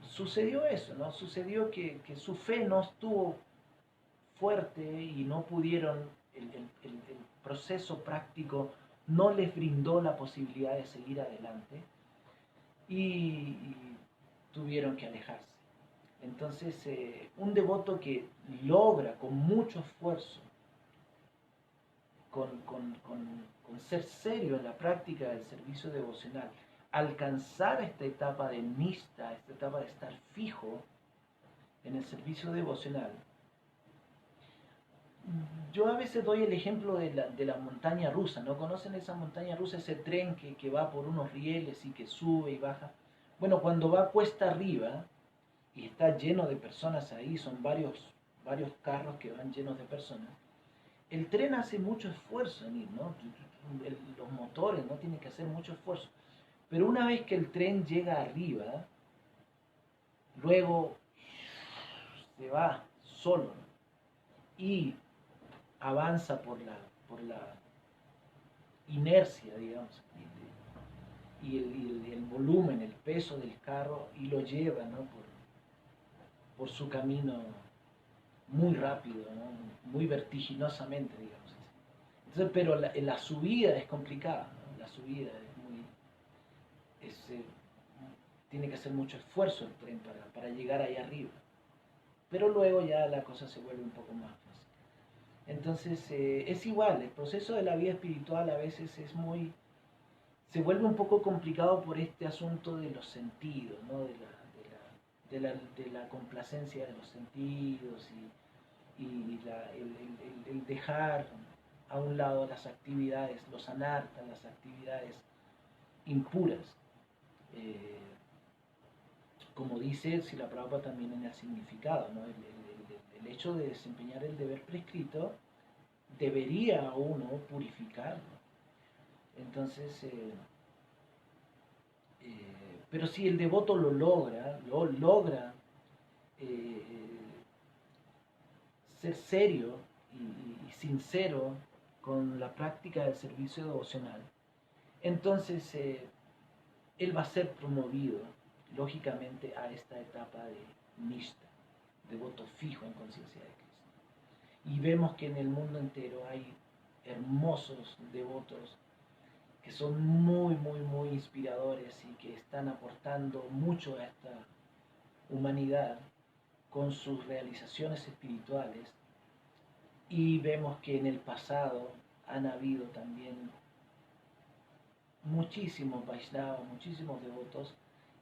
sucedió eso, ¿no? Sucedió que su fe no estuvo fuerte y no pudieron, el proceso práctico no les brindó la posibilidad de seguir adelante y tuvieron que alejarse. Entonces, un devoto que logra con mucho esfuerzo, con ser serio en la práctica del servicio devocional, alcanzar esta etapa de nista, esta etapa de estar fijo en el servicio devocional. Yo a veces doy el ejemplo de la montaña rusa, ¿no? ¿Conocen esa montaña rusa, ese tren que va por unos rieles y que sube y baja? Bueno, cuando va cuesta arriba y está lleno de personas ahí, son varios carros que van llenos de personas, el tren hace mucho esfuerzo en ir, ¿no? Los motores no tienen que hacer mucho esfuerzo. Pero una vez que el tren llega arriba, luego se va solo, ¿no? Y avanza por la inercia, digamos, y el volumen, el peso del carro, y lo lleva, ¿no? por su camino muy rápido, ¿no? Muy vertiginosamente, digamos así. Entonces, pero la subida es complicada, ¿no? La subida tiene que hacer mucho esfuerzo el tren para llegar ahí arriba. Pero luego ya la cosa se vuelve un poco más fácil. Entonces, es igual, el proceso de la vida espiritual a veces se vuelve un poco complicado por este asunto de los sentidos, ¿no? De la complacencia de los sentidos y el dejar a un lado las actividades, los anartas, las actividades impuras. Como dice Srila Prabhupada también en el significado, ¿no? El hecho de desempeñar el deber prescrito debería a uno purificarlo, Entonces, pero si el devoto lo logra eh, ser serio y sincero con la práctica del servicio devocional, entonces él va a ser promovido, lógicamente, a esta etapa de Nishta, devoto fijo en conciencia de Krishna. Y vemos que en el mundo entero hay hermosos devotos que son muy, muy, muy inspiradores y que están aportando mucho a esta humanidad con sus realizaciones espirituales. Y vemos que en el pasado han habido también muchísimos Vaishnavas, muchísimos devotos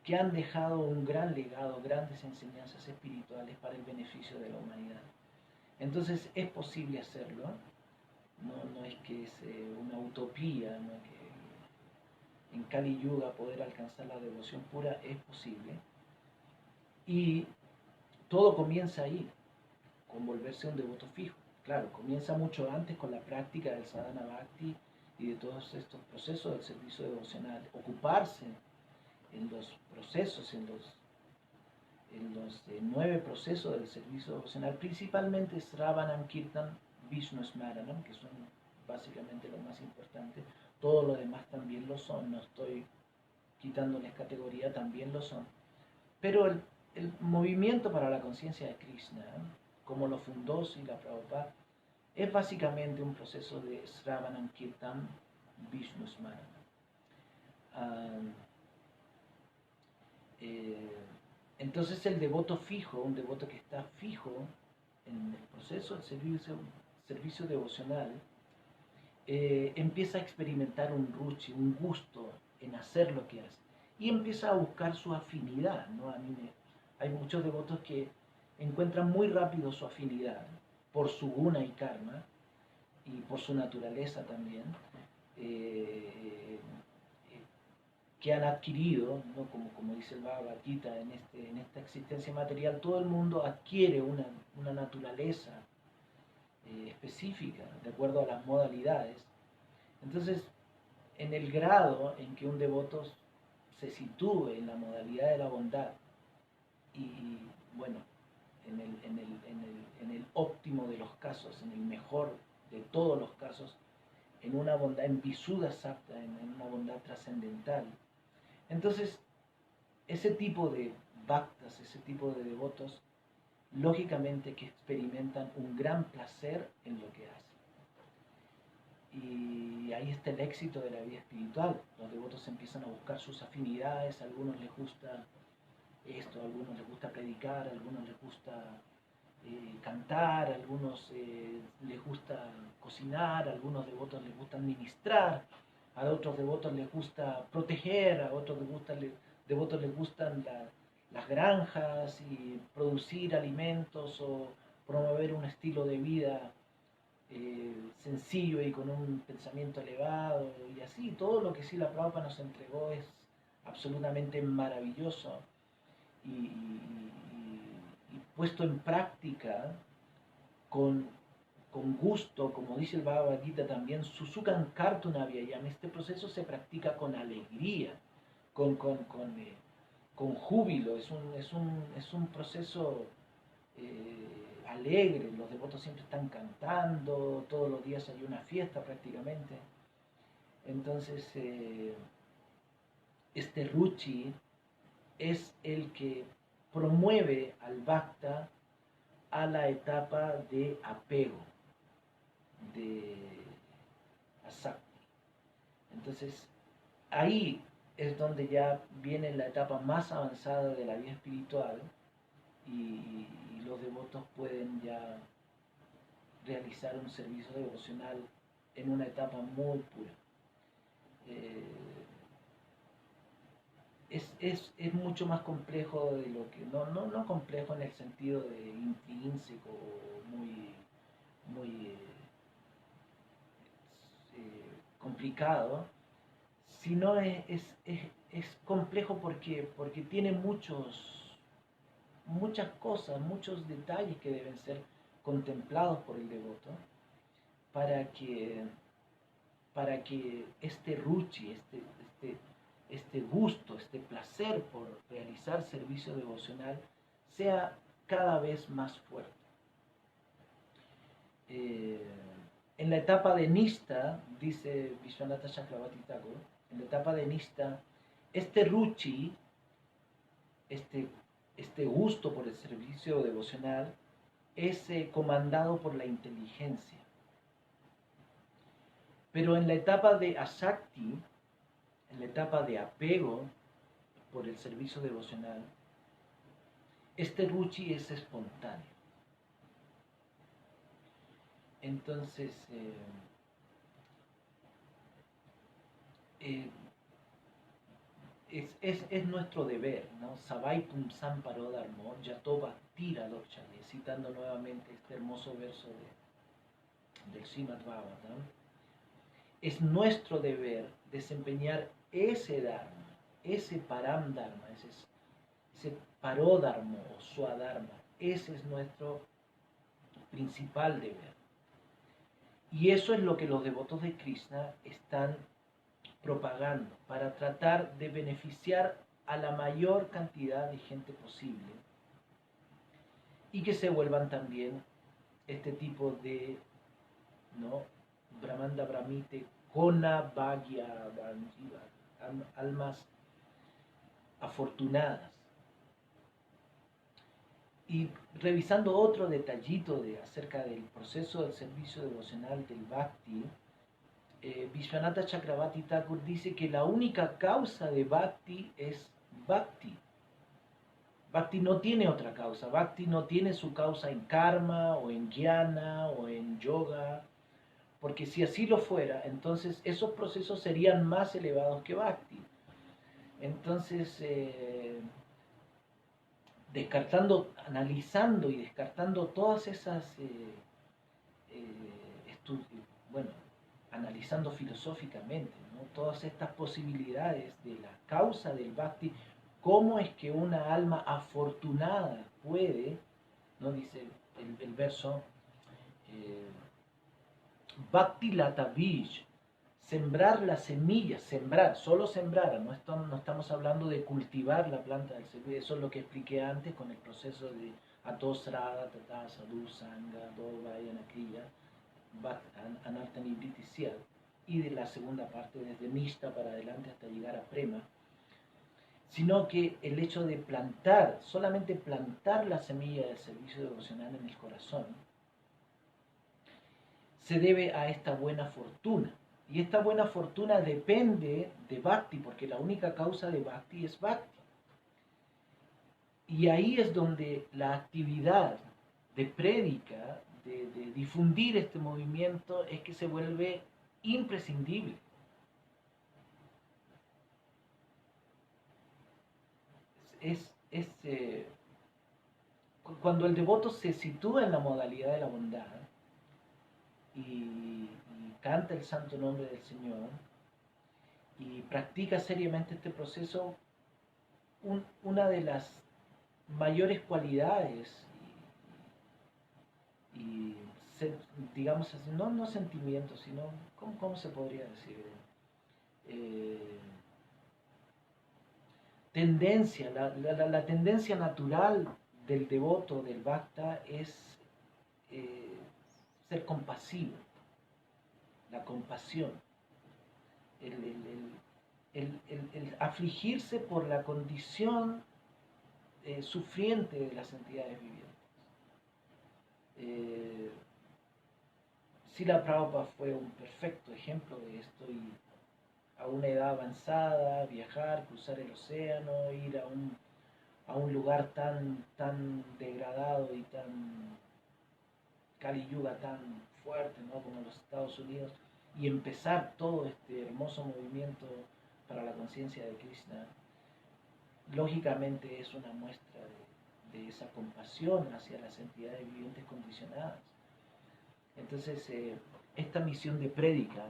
que han dejado un gran legado, grandes enseñanzas espirituales para el beneficio de la humanidad. Entonces es posible hacerlo, no es que es una utopía, no es que en Kali Yuga poder alcanzar la devoción pura es posible. Y todo comienza ahí, con volverse un devoto fijo. Claro, comienza mucho antes con la práctica del sadhana bhakti y de todos estos procesos del servicio devocional. Ocuparse en los procesos, en los 9 procesos del servicio devocional, principalmente Sravanam, Kirtan, Vishnu Smaranam, que son básicamente lo más importante. Todo lo demás también lo son, no estoy quitándoles categoría, también lo son. Pero el movimiento para la conciencia de Krishna, como lo fundó Srila Prabhupada, es básicamente un proceso de Sravanam, Kirtan, Vishnu Smaranam. Entonces el devoto fijo, un devoto que está fijo en el proceso del servicio devocional, empieza a experimentar un ruchi, un gusto en hacer lo que hace. Y empieza a buscar su afinidad, ¿no? Hay muchos devotos que encuentran muy rápido su afinidad por su guna y karma y por su naturaleza también. Que han adquirido, ¿no? como dice el Bhagavad Gita, en esta existencia material, todo el mundo adquiere una naturaleza específica, de acuerdo a las modalidades. Entonces, en el grado en que un devoto se sitúe en la modalidad de la bondad, y bueno, en el óptimo de los casos, en el mejor de todos los casos, en una bondad, en Visuddha Sattva, en una bondad trascendental, entonces, ese tipo de bhaktas, ese tipo de devotos, lógicamente que experimentan un gran placer en lo que hacen. Y ahí está el éxito de la vida espiritual. Los devotos empiezan a buscar sus afinidades, a algunos les gusta esto, a algunos les gusta predicar, a algunos les gusta cantar, a algunos les gusta cocinar, a algunos devotos les gusta administrar, a otros devotos les gusta proteger, a otros devotos les gustan las granjas y producir alimentos o promover un estilo de vida sencillo y con un pensamiento elevado, y así todo lo que Srila Prabhupada nos entregó es absolutamente maravilloso y puesto en práctica con, con gusto, como dice el Bhagavad Gita también, Susukan Kartuna Vyayam. Este proceso se practica con alegría, con júbilo, es un proceso alegre. Los devotos siempre están cantando, todos los días hay una fiesta prácticamente. Entonces, este Ruchi es el que promueve al Bhakta a la etapa de apego, de asakti. Entonces, ahí es donde ya viene la etapa más avanzada de la vida espiritual y los devotos pueden ya realizar un servicio devocional en una etapa muy pura. Es mucho más complejo de lo que, no complejo en el sentido de intrínseco, muy complicado, sino es complejo porque tiene muchas cosas, muchos detalles que deben ser contemplados por el devoto para que para que este ruchi, este gusto, este placer por realizar servicio devocional sea cada vez más fuerte. En la etapa de Nishta, dice Vishwanatha Chakravarti Thakur, en la etapa de Nishta, este ruchi, este gusto por el servicio devocional, es comandado por la inteligencia. Pero en la etapa de asakti, en la etapa de apego por el servicio devocional, este ruchi es espontáneo. Entonces, es nuestro deber, ¿no? Savaitum Samparo Dharmo, Yatoba Tira Lokchane, citando nuevamente este hermoso verso del Srimad Bhagavatam. Es nuestro deber desempeñar ese Dharma, ese Param Dharma, ese Parodharmo o Swadharma. Ese es nuestro principal deber. Y eso es lo que los devotos de Krishna están propagando para tratar de beneficiar a la mayor cantidad de gente posible y que se vuelvan también este tipo de, ¿no?, Brahmanda Brahmite, Kona Bhagya Vanjiva, almas afortunadas. Y revisando otro detallito acerca del proceso del servicio devocional del Bhakti, Vishwanatha Chakravarti Thakur dice que la única causa de Bhakti es Bhakti. Bhakti no tiene otra causa. Bhakti no tiene su causa en karma o en jnana o en yoga, porque si así lo fuera, entonces esos procesos serían más elevados que Bhakti. Entonces, analizando y descartando todas esas analizando filosóficamente, ¿no?, todas estas posibilidades de la causa del Bhakti, cómo es que una alma afortunada puede, ¿no?, dice el verso, Bhakti Lata Bij, sembrar la semilla, sembrar, solo sembrar, no estamos hablando de cultivar la planta del servicio, eso es lo que expliqué antes con el proceso de Atosrada, Tata, Sadhu, Sangha, Dovayana, Kriya, Anartha Nivriti Syad, y de la segunda parte desde Nishta para adelante hasta llegar a Prema, sino que el hecho de plantar, solamente plantar la semilla del servicio devocional en el corazón, se debe a esta buena fortuna. Y esta buena fortuna depende de Bhakti, porque la única causa de Bhakti es Bhakti. Y ahí es donde la actividad de prédica, de difundir este movimiento, es que se vuelve imprescindible. Cuando el devoto se sitúa en la modalidad de la bondad y canta el santo nombre del Señor y practica seriamente este proceso, una de las mayores cualidades y digamos así, no sentimientos, sino, ¿cómo se podría decir? Tendencia, la tendencia natural del devoto, del bhakta, es ser compasivo, la compasión, el afligirse por la condición sufriente de las entidades vivientes. Srila Prabhupada fue un perfecto ejemplo de esto, y a una edad avanzada, viajar, cruzar el océano, ir a un lugar tan degradado y tan Kali Yuga, tan fuerte, ¿no?, como los Estados Unidos, y empezar todo este hermoso movimiento para la conciencia de Krishna, lógicamente es una muestra de esa compasión hacia las entidades vivientes condicionadas. Entonces, esta misión de prédica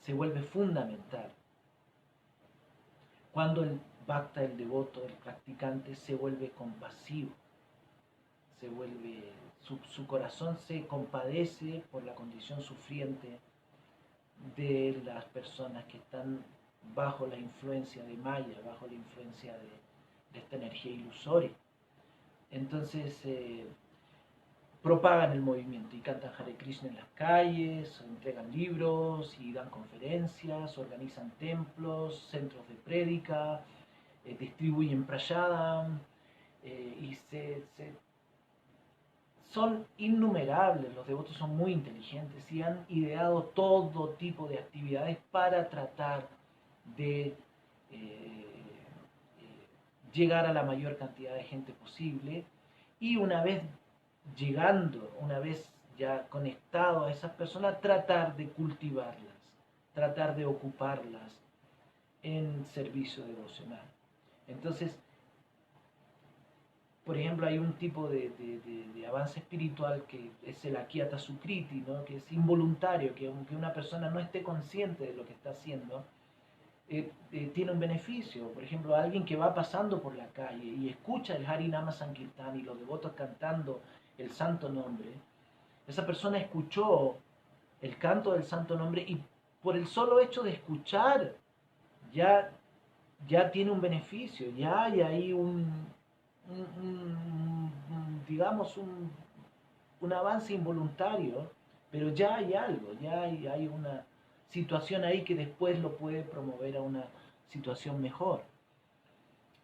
se vuelve fundamental cuando el bhakta, el devoto, el practicante, se vuelve compasivo, su corazón se compadece por la condición sufriente de las personas que están bajo la influencia de Maya, bajo la influencia de esta energía ilusoria. Entonces propagan el movimiento y cantan Hare Krishna en las calles, entregan libros y dan conferencias, organizan templos, centros de prédica, distribuyen prayadam y son innumerables, los devotos son muy inteligentes y han ideado todo tipo de actividades para tratar de llegar a la mayor cantidad de gente posible y una vez llegando, una vez ya conectado a esas personas, tratar de cultivarlas, tratar de ocuparlas en servicio devocional. Entonces, por ejemplo, hay un tipo de avance espiritual que es el Akiyata Sukriti, ¿no? Que es involuntario, que aunque una persona no esté consciente de lo que está haciendo, tiene un beneficio. Por ejemplo, alguien que va pasando por la calle y escucha el Harinama Sankirtan y los devotos cantando el santo nombre, esa persona escuchó el canto del santo nombre y por el solo hecho de escuchar ya, ya tiene un beneficio, ya hay ahí digamos, un avance involuntario, pero ya hay algo, ya hay una situación ahí que después lo puede promover a una situación mejor.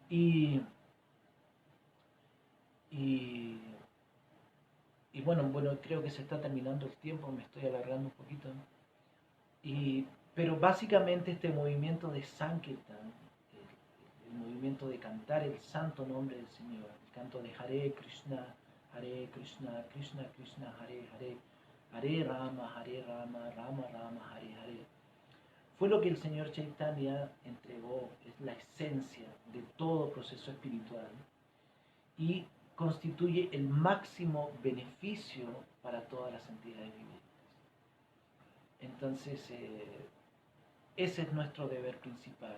Y, y, y bueno, creo que se está terminando el tiempo, me estoy alargando un poquito. Pero básicamente este movimiento de Sankirtan, el movimiento de cantar el santo nombre del Señor, el canto de Hare Krishna, Krishna Krishna, Hare Hare, Hare Rama, Rama Rama, Hare Hare, fue lo que el Señor Chaitanya entregó, es la esencia de todo proceso espiritual y constituye el máximo beneficio para todas las entidades vivientes. Entonces, ese es nuestro deber principal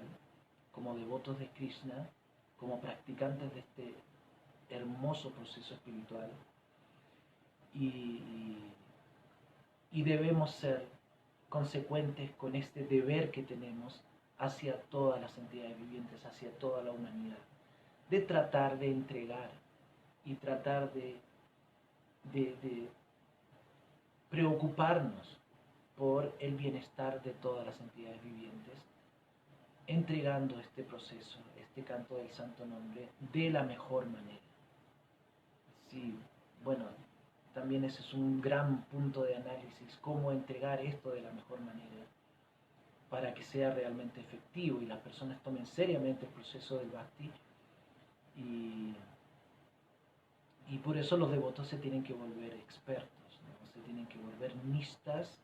como devotos de Krishna, como practicantes de este hermoso proceso espiritual y debemos ser consecuentes con este deber que tenemos hacia todas las entidades vivientes, hacia toda la humanidad, de tratar de entregar y tratar de preocuparnos por el bienestar de todas las entidades vivientes, entregando este proceso, este canto del santo nombre, de la mejor manera. Sí, bueno, también ese es un gran punto de análisis, cómo entregar esto de la mejor manera para que sea realmente efectivo y las personas tomen seriamente el proceso del bhakti y por eso los devotos se tienen que volver expertos, ¿no? Se tienen que volver nistas,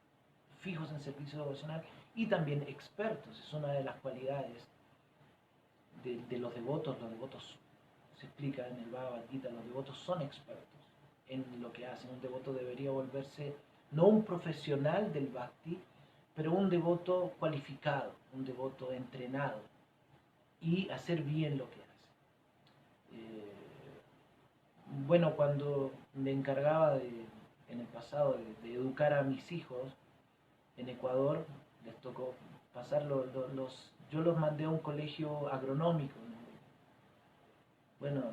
fijos en servicio devocional y también expertos. Es una de las cualidades de los devotos. Los devotos, se explica en el Bhagavad Gita, los devotos son expertos en lo que hacen. Un devoto debería volverse no un profesional del bhakti, pero un devoto cualificado, un devoto entrenado y hacer bien lo que hace. Bueno, cuando me encargaba en el pasado de educar a mis hijos en Ecuador, les tocó pasar yo los mandé a un colegio agronómico, ¿no? Bueno,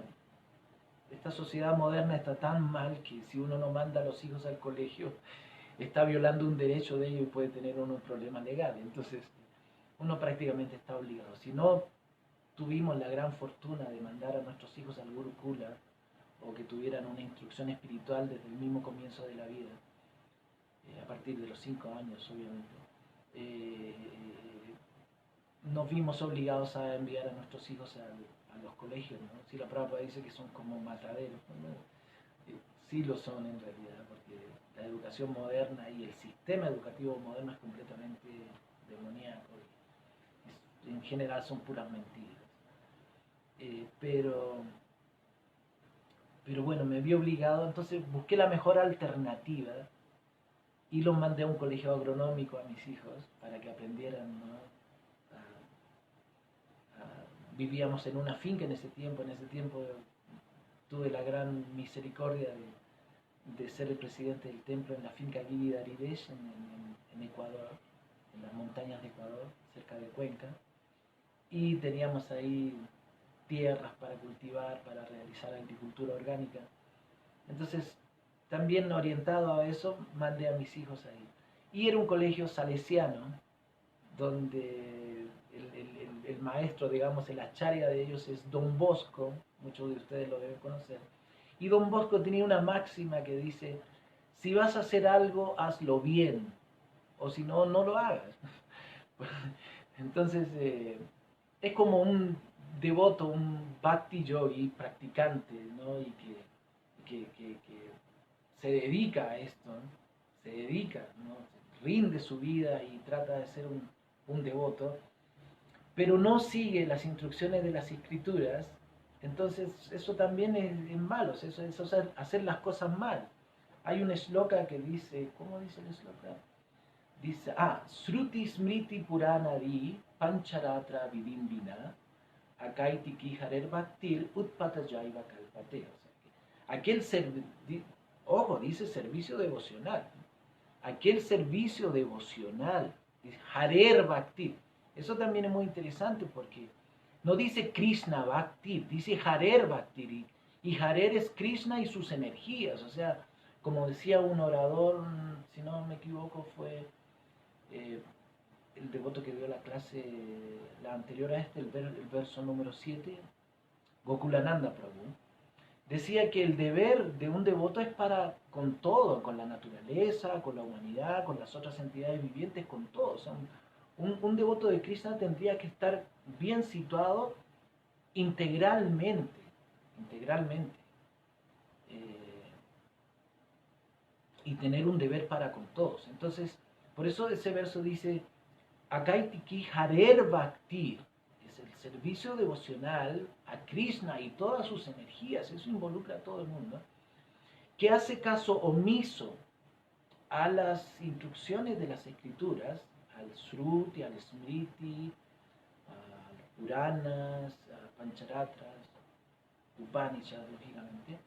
esta sociedad moderna está tan mal que si uno no manda a los hijos al colegio, está violando un derecho de ellos y puede tener un problema legal. Entonces, uno prácticamente está obligado. Si no tuvimos la gran fortuna de mandar a nuestros hijos al Gurukula o que tuvieran una instrucción espiritual desde el mismo comienzo de la vida, a partir de los 5 años, obviamente, nos vimos obligados a enviar a nuestros hijos a los colegios, ¿no? Si la Prabhupada dice que son como mataderos, ¿no? Sí lo son en realidad, porque la educación moderna y el sistema educativo moderno es completamente demoníaco. En general son puras mentiras. Pero bueno, me vi obligado, entonces busqué la mejor alternativa y los mandé a un colegio agronómico a mis hijos para que aprendieran, ¿no? Vivíamos en una finca en ese tiempo tuve la gran misericordia de ser el presidente del templo en la finca Giri Daridesh en Ecuador, en las montañas de Ecuador, cerca de Cuenca, y teníamos ahí tierras para cultivar, para realizar agricultura orgánica. Entonces, también orientado a eso, mandé a mis hijos ahí. Y era un colegio salesiano, donde el maestro, digamos, el acharya de ellos es Don Bosco, muchos de ustedes lo deben conocer. Y Don Bosco tenía una máxima que dice, si vas a hacer algo, hazlo bien, o si no, no lo hagas. Entonces, es como un devoto, un bhakti yogi practicante, ¿no? Y que se dedica a esto, ¿no? Se dedica, ¿no? Rinde su vida y trata de ser un devoto, pero no sigue las instrucciones de las escrituras. Entonces eso también es malo, eso es hacer las cosas mal. Hay un shloka que dice, ¿cómo dice el shloka? Dice, Sruti Smriti Puranadi Pancharatra Vidimbina Akaiti Kiharer Bhaktir Utpata Jaiva Kalpate. O sea, aquel ojo, dice servicio devocional. Aquel servicio devocional, Harer Bhaktir. Eso también es muy interesante porque no dice Krishna Bhaktir, dice Harer Bhaktir. Y Harer es Krishna y sus energías. O sea, como decía un orador, si no me equivoco, fue el devoto que dio la clase, la anterior a este, el verso número 7, Gokulananda Prabhu, decía que el deber de un devoto es para con todo, con la naturaleza, con la humanidad, con las otras entidades vivientes, con todo. O sea, un devoto de Krishna tendría que estar bien situado integralmente, integralmente, y tener un deber para con todos. Entonces, por eso ese verso dice, Akaitiki Harer Bhaktir, es el servicio devocional a Krishna y todas sus energías, eso involucra a todo el mundo, que hace caso omiso a las instrucciones de las escrituras, al Sruti, al Smriti, a los Puranas, a Pancharatras, Upanishads, lógicamente,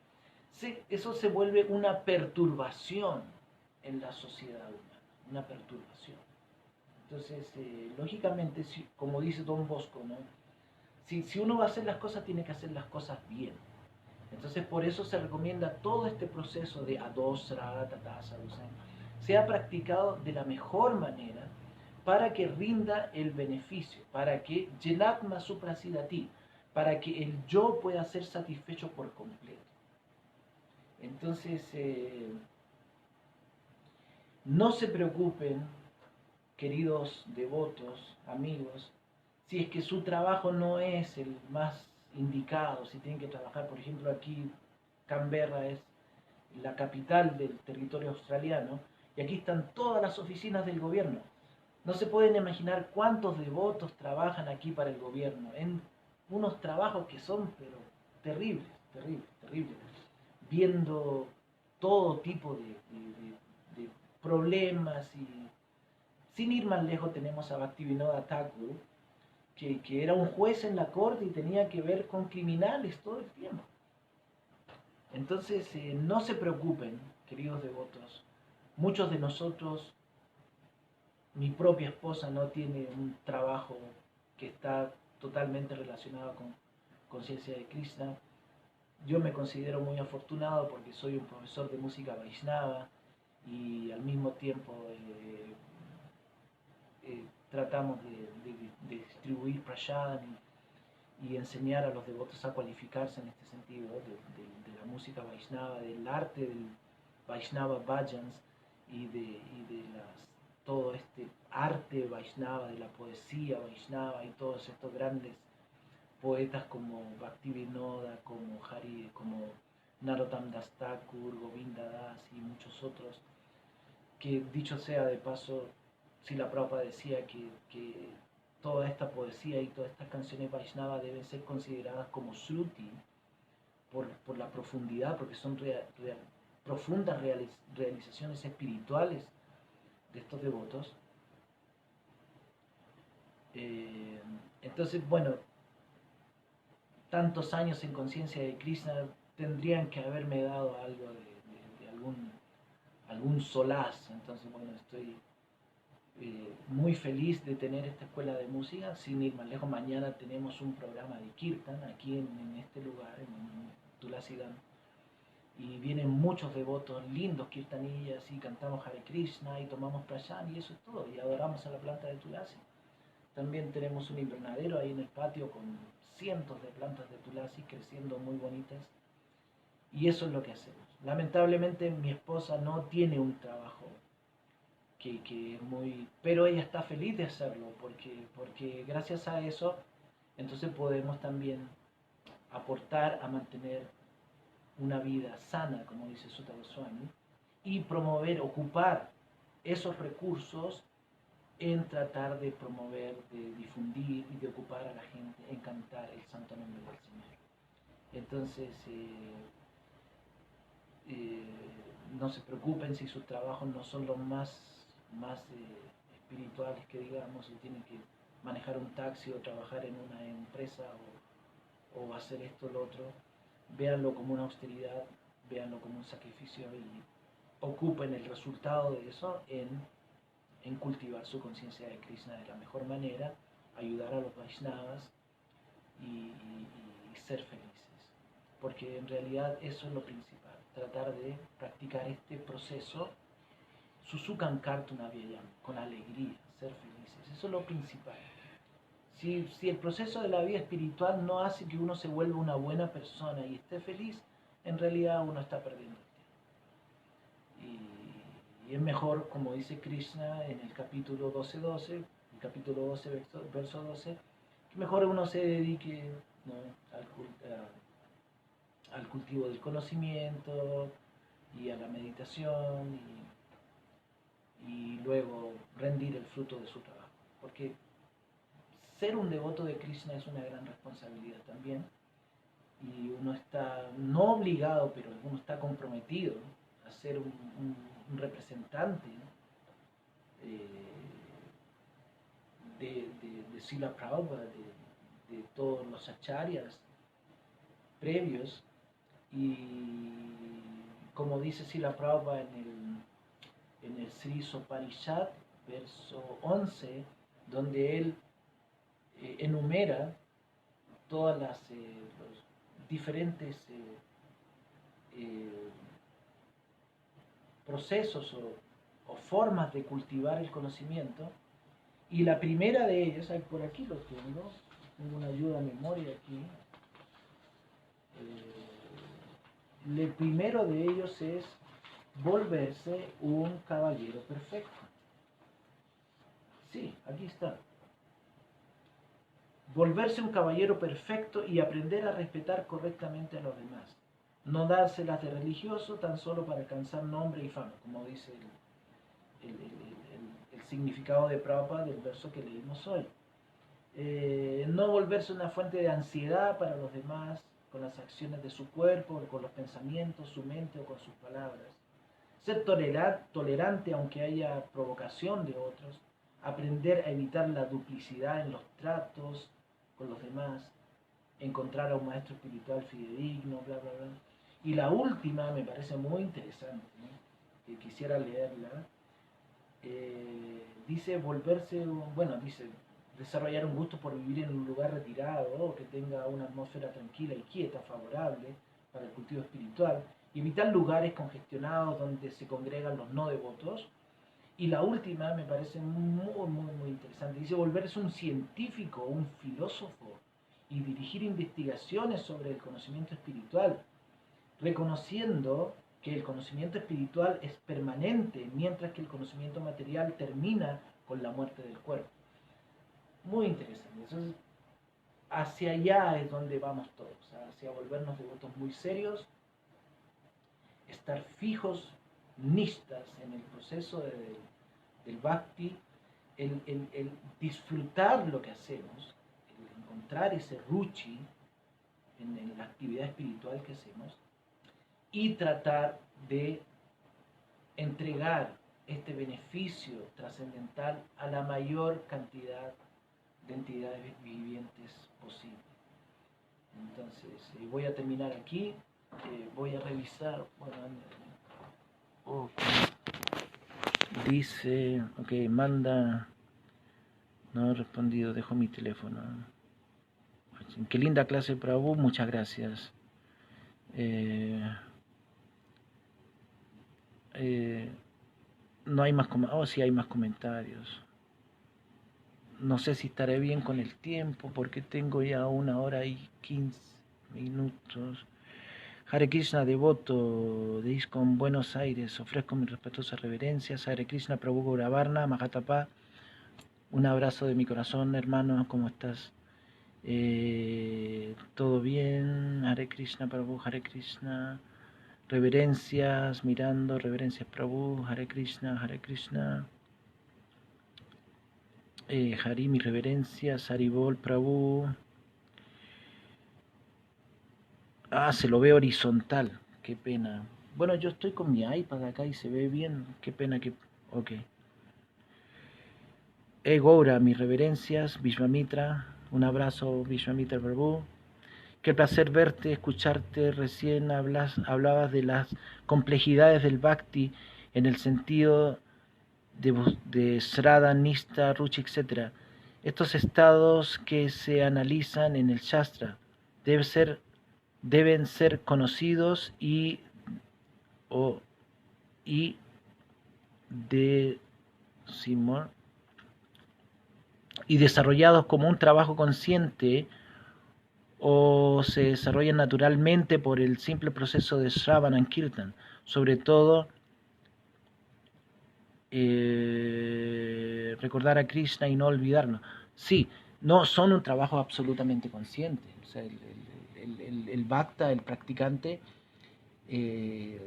eso se vuelve una perturbación en la sociedad humana, una perturbación. Entonces, lógicamente, como dice Don Bosco, ¿no? Si uno va a hacer las cosas, tiene que hacer las cosas bien. Entonces, por eso se recomienda todo este proceso de adosra, tatasa, sea practicado de la mejor manera para que rinda el beneficio, para que Jelatma suprasidati, para que el yo pueda ser satisfecho por completo. Entonces, no se preocupen, queridos devotos, amigos, si es que su trabajo no es el más indicado, si tienen que trabajar, por ejemplo, aquí Canberra es la capital del territorio australiano, y aquí están todas las oficinas del gobierno. No se pueden imaginar cuántos devotos trabajan aquí para el gobierno, en unos trabajos que son, pero terribles, terribles, terribles, viendo todo tipo de problemas y sin ir más lejos tenemos a Bhaktivinoda Thakur, que era un juez en la corte y tenía que ver con criminales todo el tiempo. Entonces, no se preocupen, queridos devotos. Muchos de nosotros, mi propia esposa no tiene un trabajo que está totalmente relacionado con conciencia de Krishna. Yo me considero muy afortunado porque soy un profesor de música Vaishnava y al mismo tiempo tratamos de distribuir prashadam y enseñar a los devotos a cualificarse en este sentido, de la música Vaishnava, del arte del Vaishnava Bhajans y de todo este arte Vaishnava, de la poesía Vaishnava y todos estos grandes poetas como Bhaktivinoda, como como Narottam Das Thakur, Govinda Das y muchos otros, que dicho sea de paso, Srila Prabhupada decía que toda esta poesía y todas estas canciones Vaishnava deben ser consideradas como Shruti por la profundidad, porque son profundas realizaciones espirituales de estos devotos. Entonces, bueno, tantos años en conciencia de Krishna tendrían que haberme dado algo de algún solaz. Entonces, bueno, estoy muy feliz de tener esta escuela de música. Sin ir más lejos, mañana tenemos un programa de Kirtan aquí en este lugar, en Tulasidan. Y vienen muchos devotos lindos kirtanillas y cantamos Hare Krishna y tomamos prashan y eso es todo. Y adoramos a la planta de Tulasi. También tenemos un invernadero ahí en el patio con cientos de plantas de Tulasi creciendo muy bonitas. Y eso es lo que hacemos. Lamentablemente mi esposa no tiene un trabajo que es muy... Pero ella está feliz de hacerlo porque gracias a eso entonces podemos también aportar a mantener una vida sana, como dice Sutta Goswami, y promover, ocupar esos recursos en tratar de promover, de difundir y de ocupar a la gente en cantar el santo nombre del Señor. Entonces, no se preocupen si sus trabajos no son los más espirituales que digamos, si tienen que manejar un taxi o trabajar en una empresa o hacer esto o lo otro. Véanlo como una austeridad, véanlo como un sacrificio y ocupen el resultado de eso en cultivar su conciencia de Krishna de la mejor manera, ayudar a los Vaishnavas y ser felices. Porque en realidad eso es lo principal, tratar de practicar este proceso, Susukan Kartuna Vyayam, con alegría, ser felices. Eso es lo principal. Si el proceso de la vida espiritual no hace que uno se vuelva una buena persona y esté feliz, en realidad uno está perdiendo el tiempo. Y es mejor, como dice Krishna en el capítulo 12.12, el capítulo 12, verso 12, que mejor uno se dedique, ¿no?, al cultivo del conocimiento y a la meditación y luego rendir el fruto de su trabajo. Porque ser un devoto de Krishna es una gran responsabilidad también y uno está no obligado, pero uno está comprometido a ser un representante, ¿no?, de Srila Prabhupada, de todos los acharyas previos, y como dice Srila Prabhupada en el Sri Sopanishad, verso 11, donde él enumera todas los diferentes procesos o formas de cultivar el conocimiento, y la primera de ellas, por aquí lo tengo una ayuda a memoria aquí, el primero de ellos es volverse un caballero perfecto. Sí, aquí está. Volverse un caballero perfecto y aprender a respetar correctamente a los demás. No dárselas de religioso tan solo para alcanzar nombre y fama, como dice el significado de Prabhupada del verso que leímos hoy. No volverse una fuente de ansiedad para los demás con las acciones de su cuerpo, con los pensamientos, su mente o con sus palabras. Ser tolerante aunque haya provocación de otros. Aprender a evitar la duplicidad en los tratos con los demás. Encontrar a un maestro espiritual fidedigno, bla, bla, bla. Y la última me parece muy interesante, ¿no?, que quisiera leerla. Dice dice desarrollar un gusto por vivir en un lugar retirado, que tenga una atmósfera tranquila y quieta, favorable para el cultivo espiritual, y evitar lugares congestionados donde se congregan los no devotos. Y la última me parece muy interesante. Dice volverse un científico, un filósofo, y dirigir investigaciones sobre el conocimiento espiritual, reconociendo que el conocimiento espiritual es permanente, mientras que el conocimiento material termina con la muerte del cuerpo. Muy interesante. Entonces, hacia allá es donde vamos todos, hacia volvernos devotos muy serios, estar fijos, nishtas en el proceso del bhakti, el disfrutar lo que hacemos, el encontrar ese ruchi en la actividad espiritual que hacemos y tratar de entregar este beneficio trascendental a la mayor cantidad de entidades vivientes posible. Entonces, voy a terminar aquí, voy a revisar, Dice, ok, manda, no he respondido, dejo mi teléfono. Qué linda clase, Prabhu, muchas gracias. No hay más comentarios. Oh, sí hay más comentarios. No sé si estaré bien con el tiempo porque tengo ya 1 hora y 15 minutos. Hare Krishna, devoto de ISKCON Buenos Aires, ofrezco mis respetuosas reverencias. Hare Krishna, Prabhu Gauravarna, Mahatapa, un abrazo de mi corazón, hermano, ¿cómo estás? Todo bien, Hare Krishna, Prabhu, Hare Krishna. Reverencias, mirando, reverencias, Prabhu, Hare Krishna, Hare Krishna. Hari, mis reverencias, Haribol, Prabhu. Ah, se lo ve horizontal, qué pena. Bueno, yo estoy con mi iPad acá y se ve bien, qué pena que... Ok. Goura, mis reverencias, Vishvamitra, un abrazo, Vishvamitra Prabhu. Qué placer verte, escucharte. Recién hablabas de las complejidades del Bhakti en el sentido de Sraddha, Nista, Ruchi, etc. Estos estados que se analizan en el Shastra deben ser conocidos o, y de Simón y desarrollados como un trabajo consciente o se desarrollan naturalmente por el simple proceso de Shravan and Kirtan, sobre todo recordar a Krishna y no olvidarnos. Sí, no son un trabajo absolutamente consciente. O sea, el bhakta, el practicante, eh,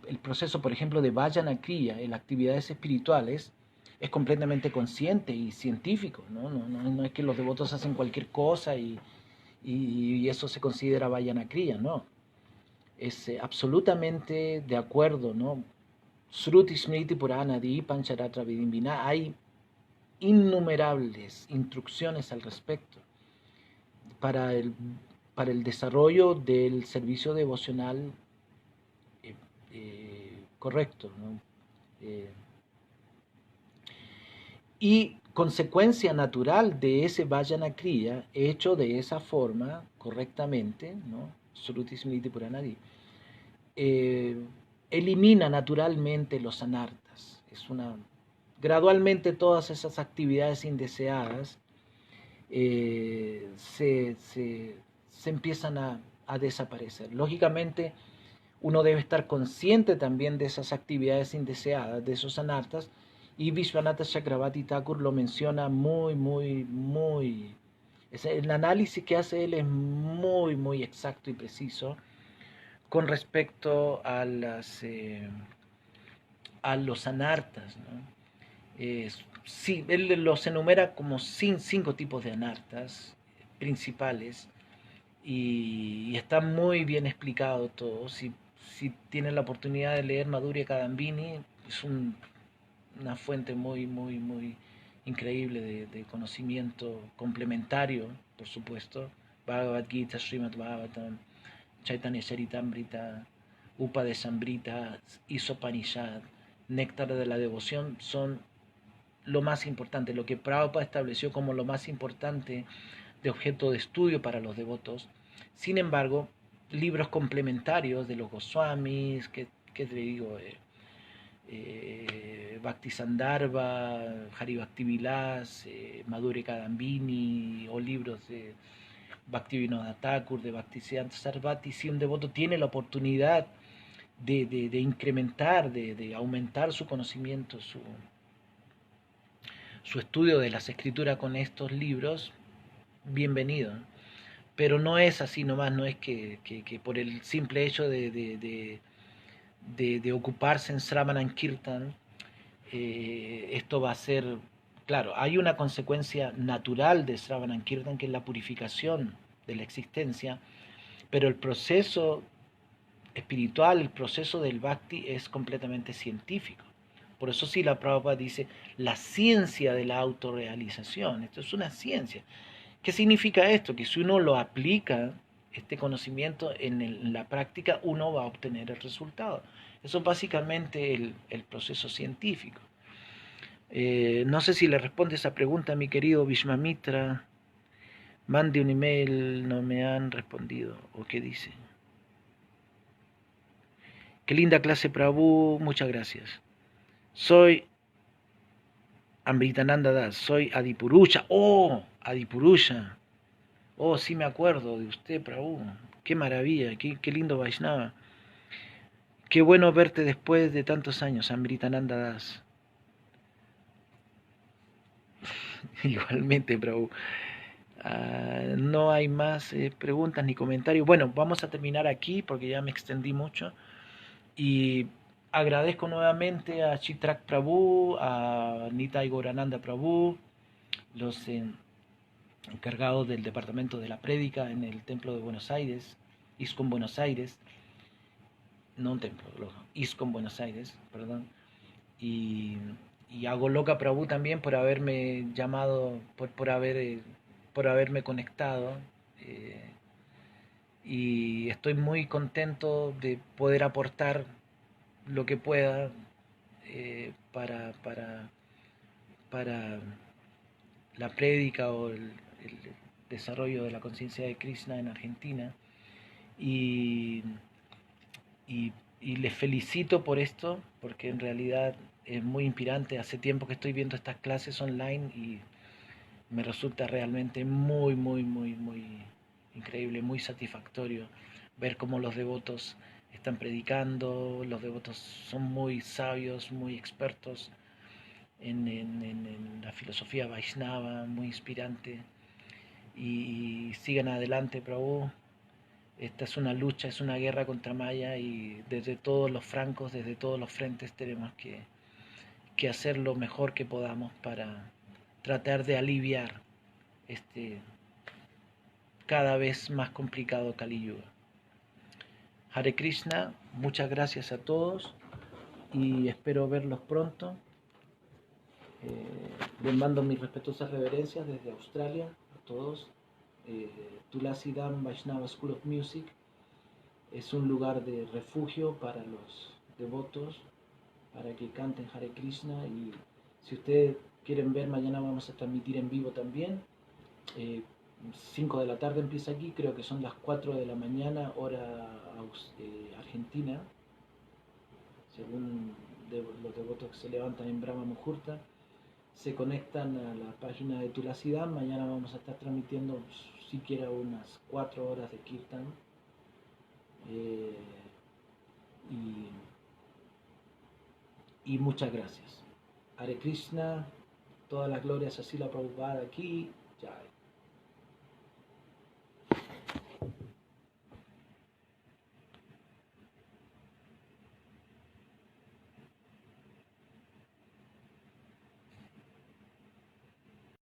el proceso, por ejemplo, de vajana kriya, en actividades espirituales, es completamente consciente y científico. No es que los devotos hacen cualquier cosa y eso se considera vajana kriya, no. Es absolutamente de acuerdo, ¿no? Sruti Smriti Purana Di Pancharatra Vidimbina, hay innumerables instrucciones al respecto para el, para el desarrollo del servicio devocional correcto, ¿no? Y consecuencia natural de ese Vajana Kriya hecho de esa forma correctamente, ¿no? Sruti Smriti Puranadi, elimina naturalmente los anartas. Gradualmente todas esas actividades indeseadas se empiezan a desaparecer. Lógicamente, uno debe estar consciente también de esas actividades indeseadas, de esos anartas, y Vishwanatha Chakravarti Thakur lo menciona muy. El análisis que hace él es muy exacto y preciso con respecto a los anartas, ¿no? Sí, él los enumera como 5 tipos de anartas principales y está muy bien explicado todo. Si tienen la oportunidad de leer Madhurya Kadambini, es una fuente muy increíble de conocimiento complementario, por supuesto. Bhagavad Gita, Srimad Bhagavatam, Chaitanya Charitamrita, Upadesamrita, Isopanishad, Néctar de la Devoción son lo más importante, lo que Prabhupada estableció como lo más importante de objeto de estudio para los devotos. Sin embargo, libros complementarios de los Goswamis, que te digo, Bhakti Sandarbha, Hari Bhakti Vilas, Madhurya Kadambini, o libros de Bhaktivinoda Thakur, de Bhaktisiddhanta Sarvati, si un devoto tiene la oportunidad de incrementar, de aumentar su conocimiento, su estudio de las escrituras con estos libros, bienvenido. Pero no es así nomás, no es que por el simple hecho de ocuparse en Sravanan Kirtan, esto va a ser, claro, hay una consecuencia natural de Sravanan Kirtan que es la purificación de la existencia, pero el proceso espiritual, el proceso del bhakti es completamente científico. Por eso sí la Prabhupada dice la ciencia de la autorrealización. Esto es una ciencia. ¿Qué significa esto? Que si uno lo aplica este conocimiento en la práctica, uno va a obtener el resultado. Eso es básicamente el proceso científico. No sé si le responde esa pregunta a mi querido Vishwamitra. Mande un email, no me han respondido. ¿O qué dice? Qué linda clase, Prabhu, muchas gracias. Soy Amritananda Das, soy Adipurusha. ¡Oh! Adipurusha. Oh, sí me acuerdo de usted, Prabhu. Qué maravilla, qué lindo Vaishnava. Qué bueno verte después de tantos años, Amritananda Das. Igualmente, Prabhu. No hay más preguntas ni comentarios. Bueno, vamos a terminar aquí porque ya me extendí mucho. Y agradezco nuevamente a Chitrak Prabhu, a Nitai Gaurananda Prabhu, los encargados del departamento de la prédica en el Templo de Buenos Aires, ISKCON Buenos Aires, no un templo, ISKCON Buenos Aires, perdón, y, y a Goloka Prabhu también por haberme llamado, por haberme conectado. eh, y estoy muy contento de poder aportar lo que pueda para la prédica o el desarrollo de la conciencia de Krishna en Argentina. Y, y les felicito por esto, porque en realidad es muy inspirante. Hace tiempo que estoy viendo estas clases online y me resulta realmente muy increíble, muy satisfactorio ver cómo los devotos están predicando. Los devotos son muy sabios, muy expertos en la filosofía Vaishnava, muy inspirante. Y sigan adelante, Prabhu. Esta es una lucha, es una guerra contra Maya y desde todos los francos, desde todos los frentes tenemos que hacer lo mejor que podamos para tratar de aliviar este cada vez más complicado Kali Yuga. Hare Krishna, muchas gracias a todos y espero verlos pronto. Les mando mis respetuosas reverencias desde Australia a todos. Tulasiddham Vaishnava School of Music es un lugar de refugio para los devotos, para que canten Hare Krishna. Y si ustedes quieren ver, mañana vamos a transmitir en vivo también. 5 de la tarde empieza aquí, creo que son las 4 de la mañana, hora argentina, según los devotos que se levantan en Brahma Muhurta. Se conectan a la página de Tulasiddham. Mañana vamos a estar transmitiendo siquiera unas 4 horas de Kirtan. Y muchas gracias. Hare Krishna, todas las glorias a Srila Prabhupada aquí. Jai.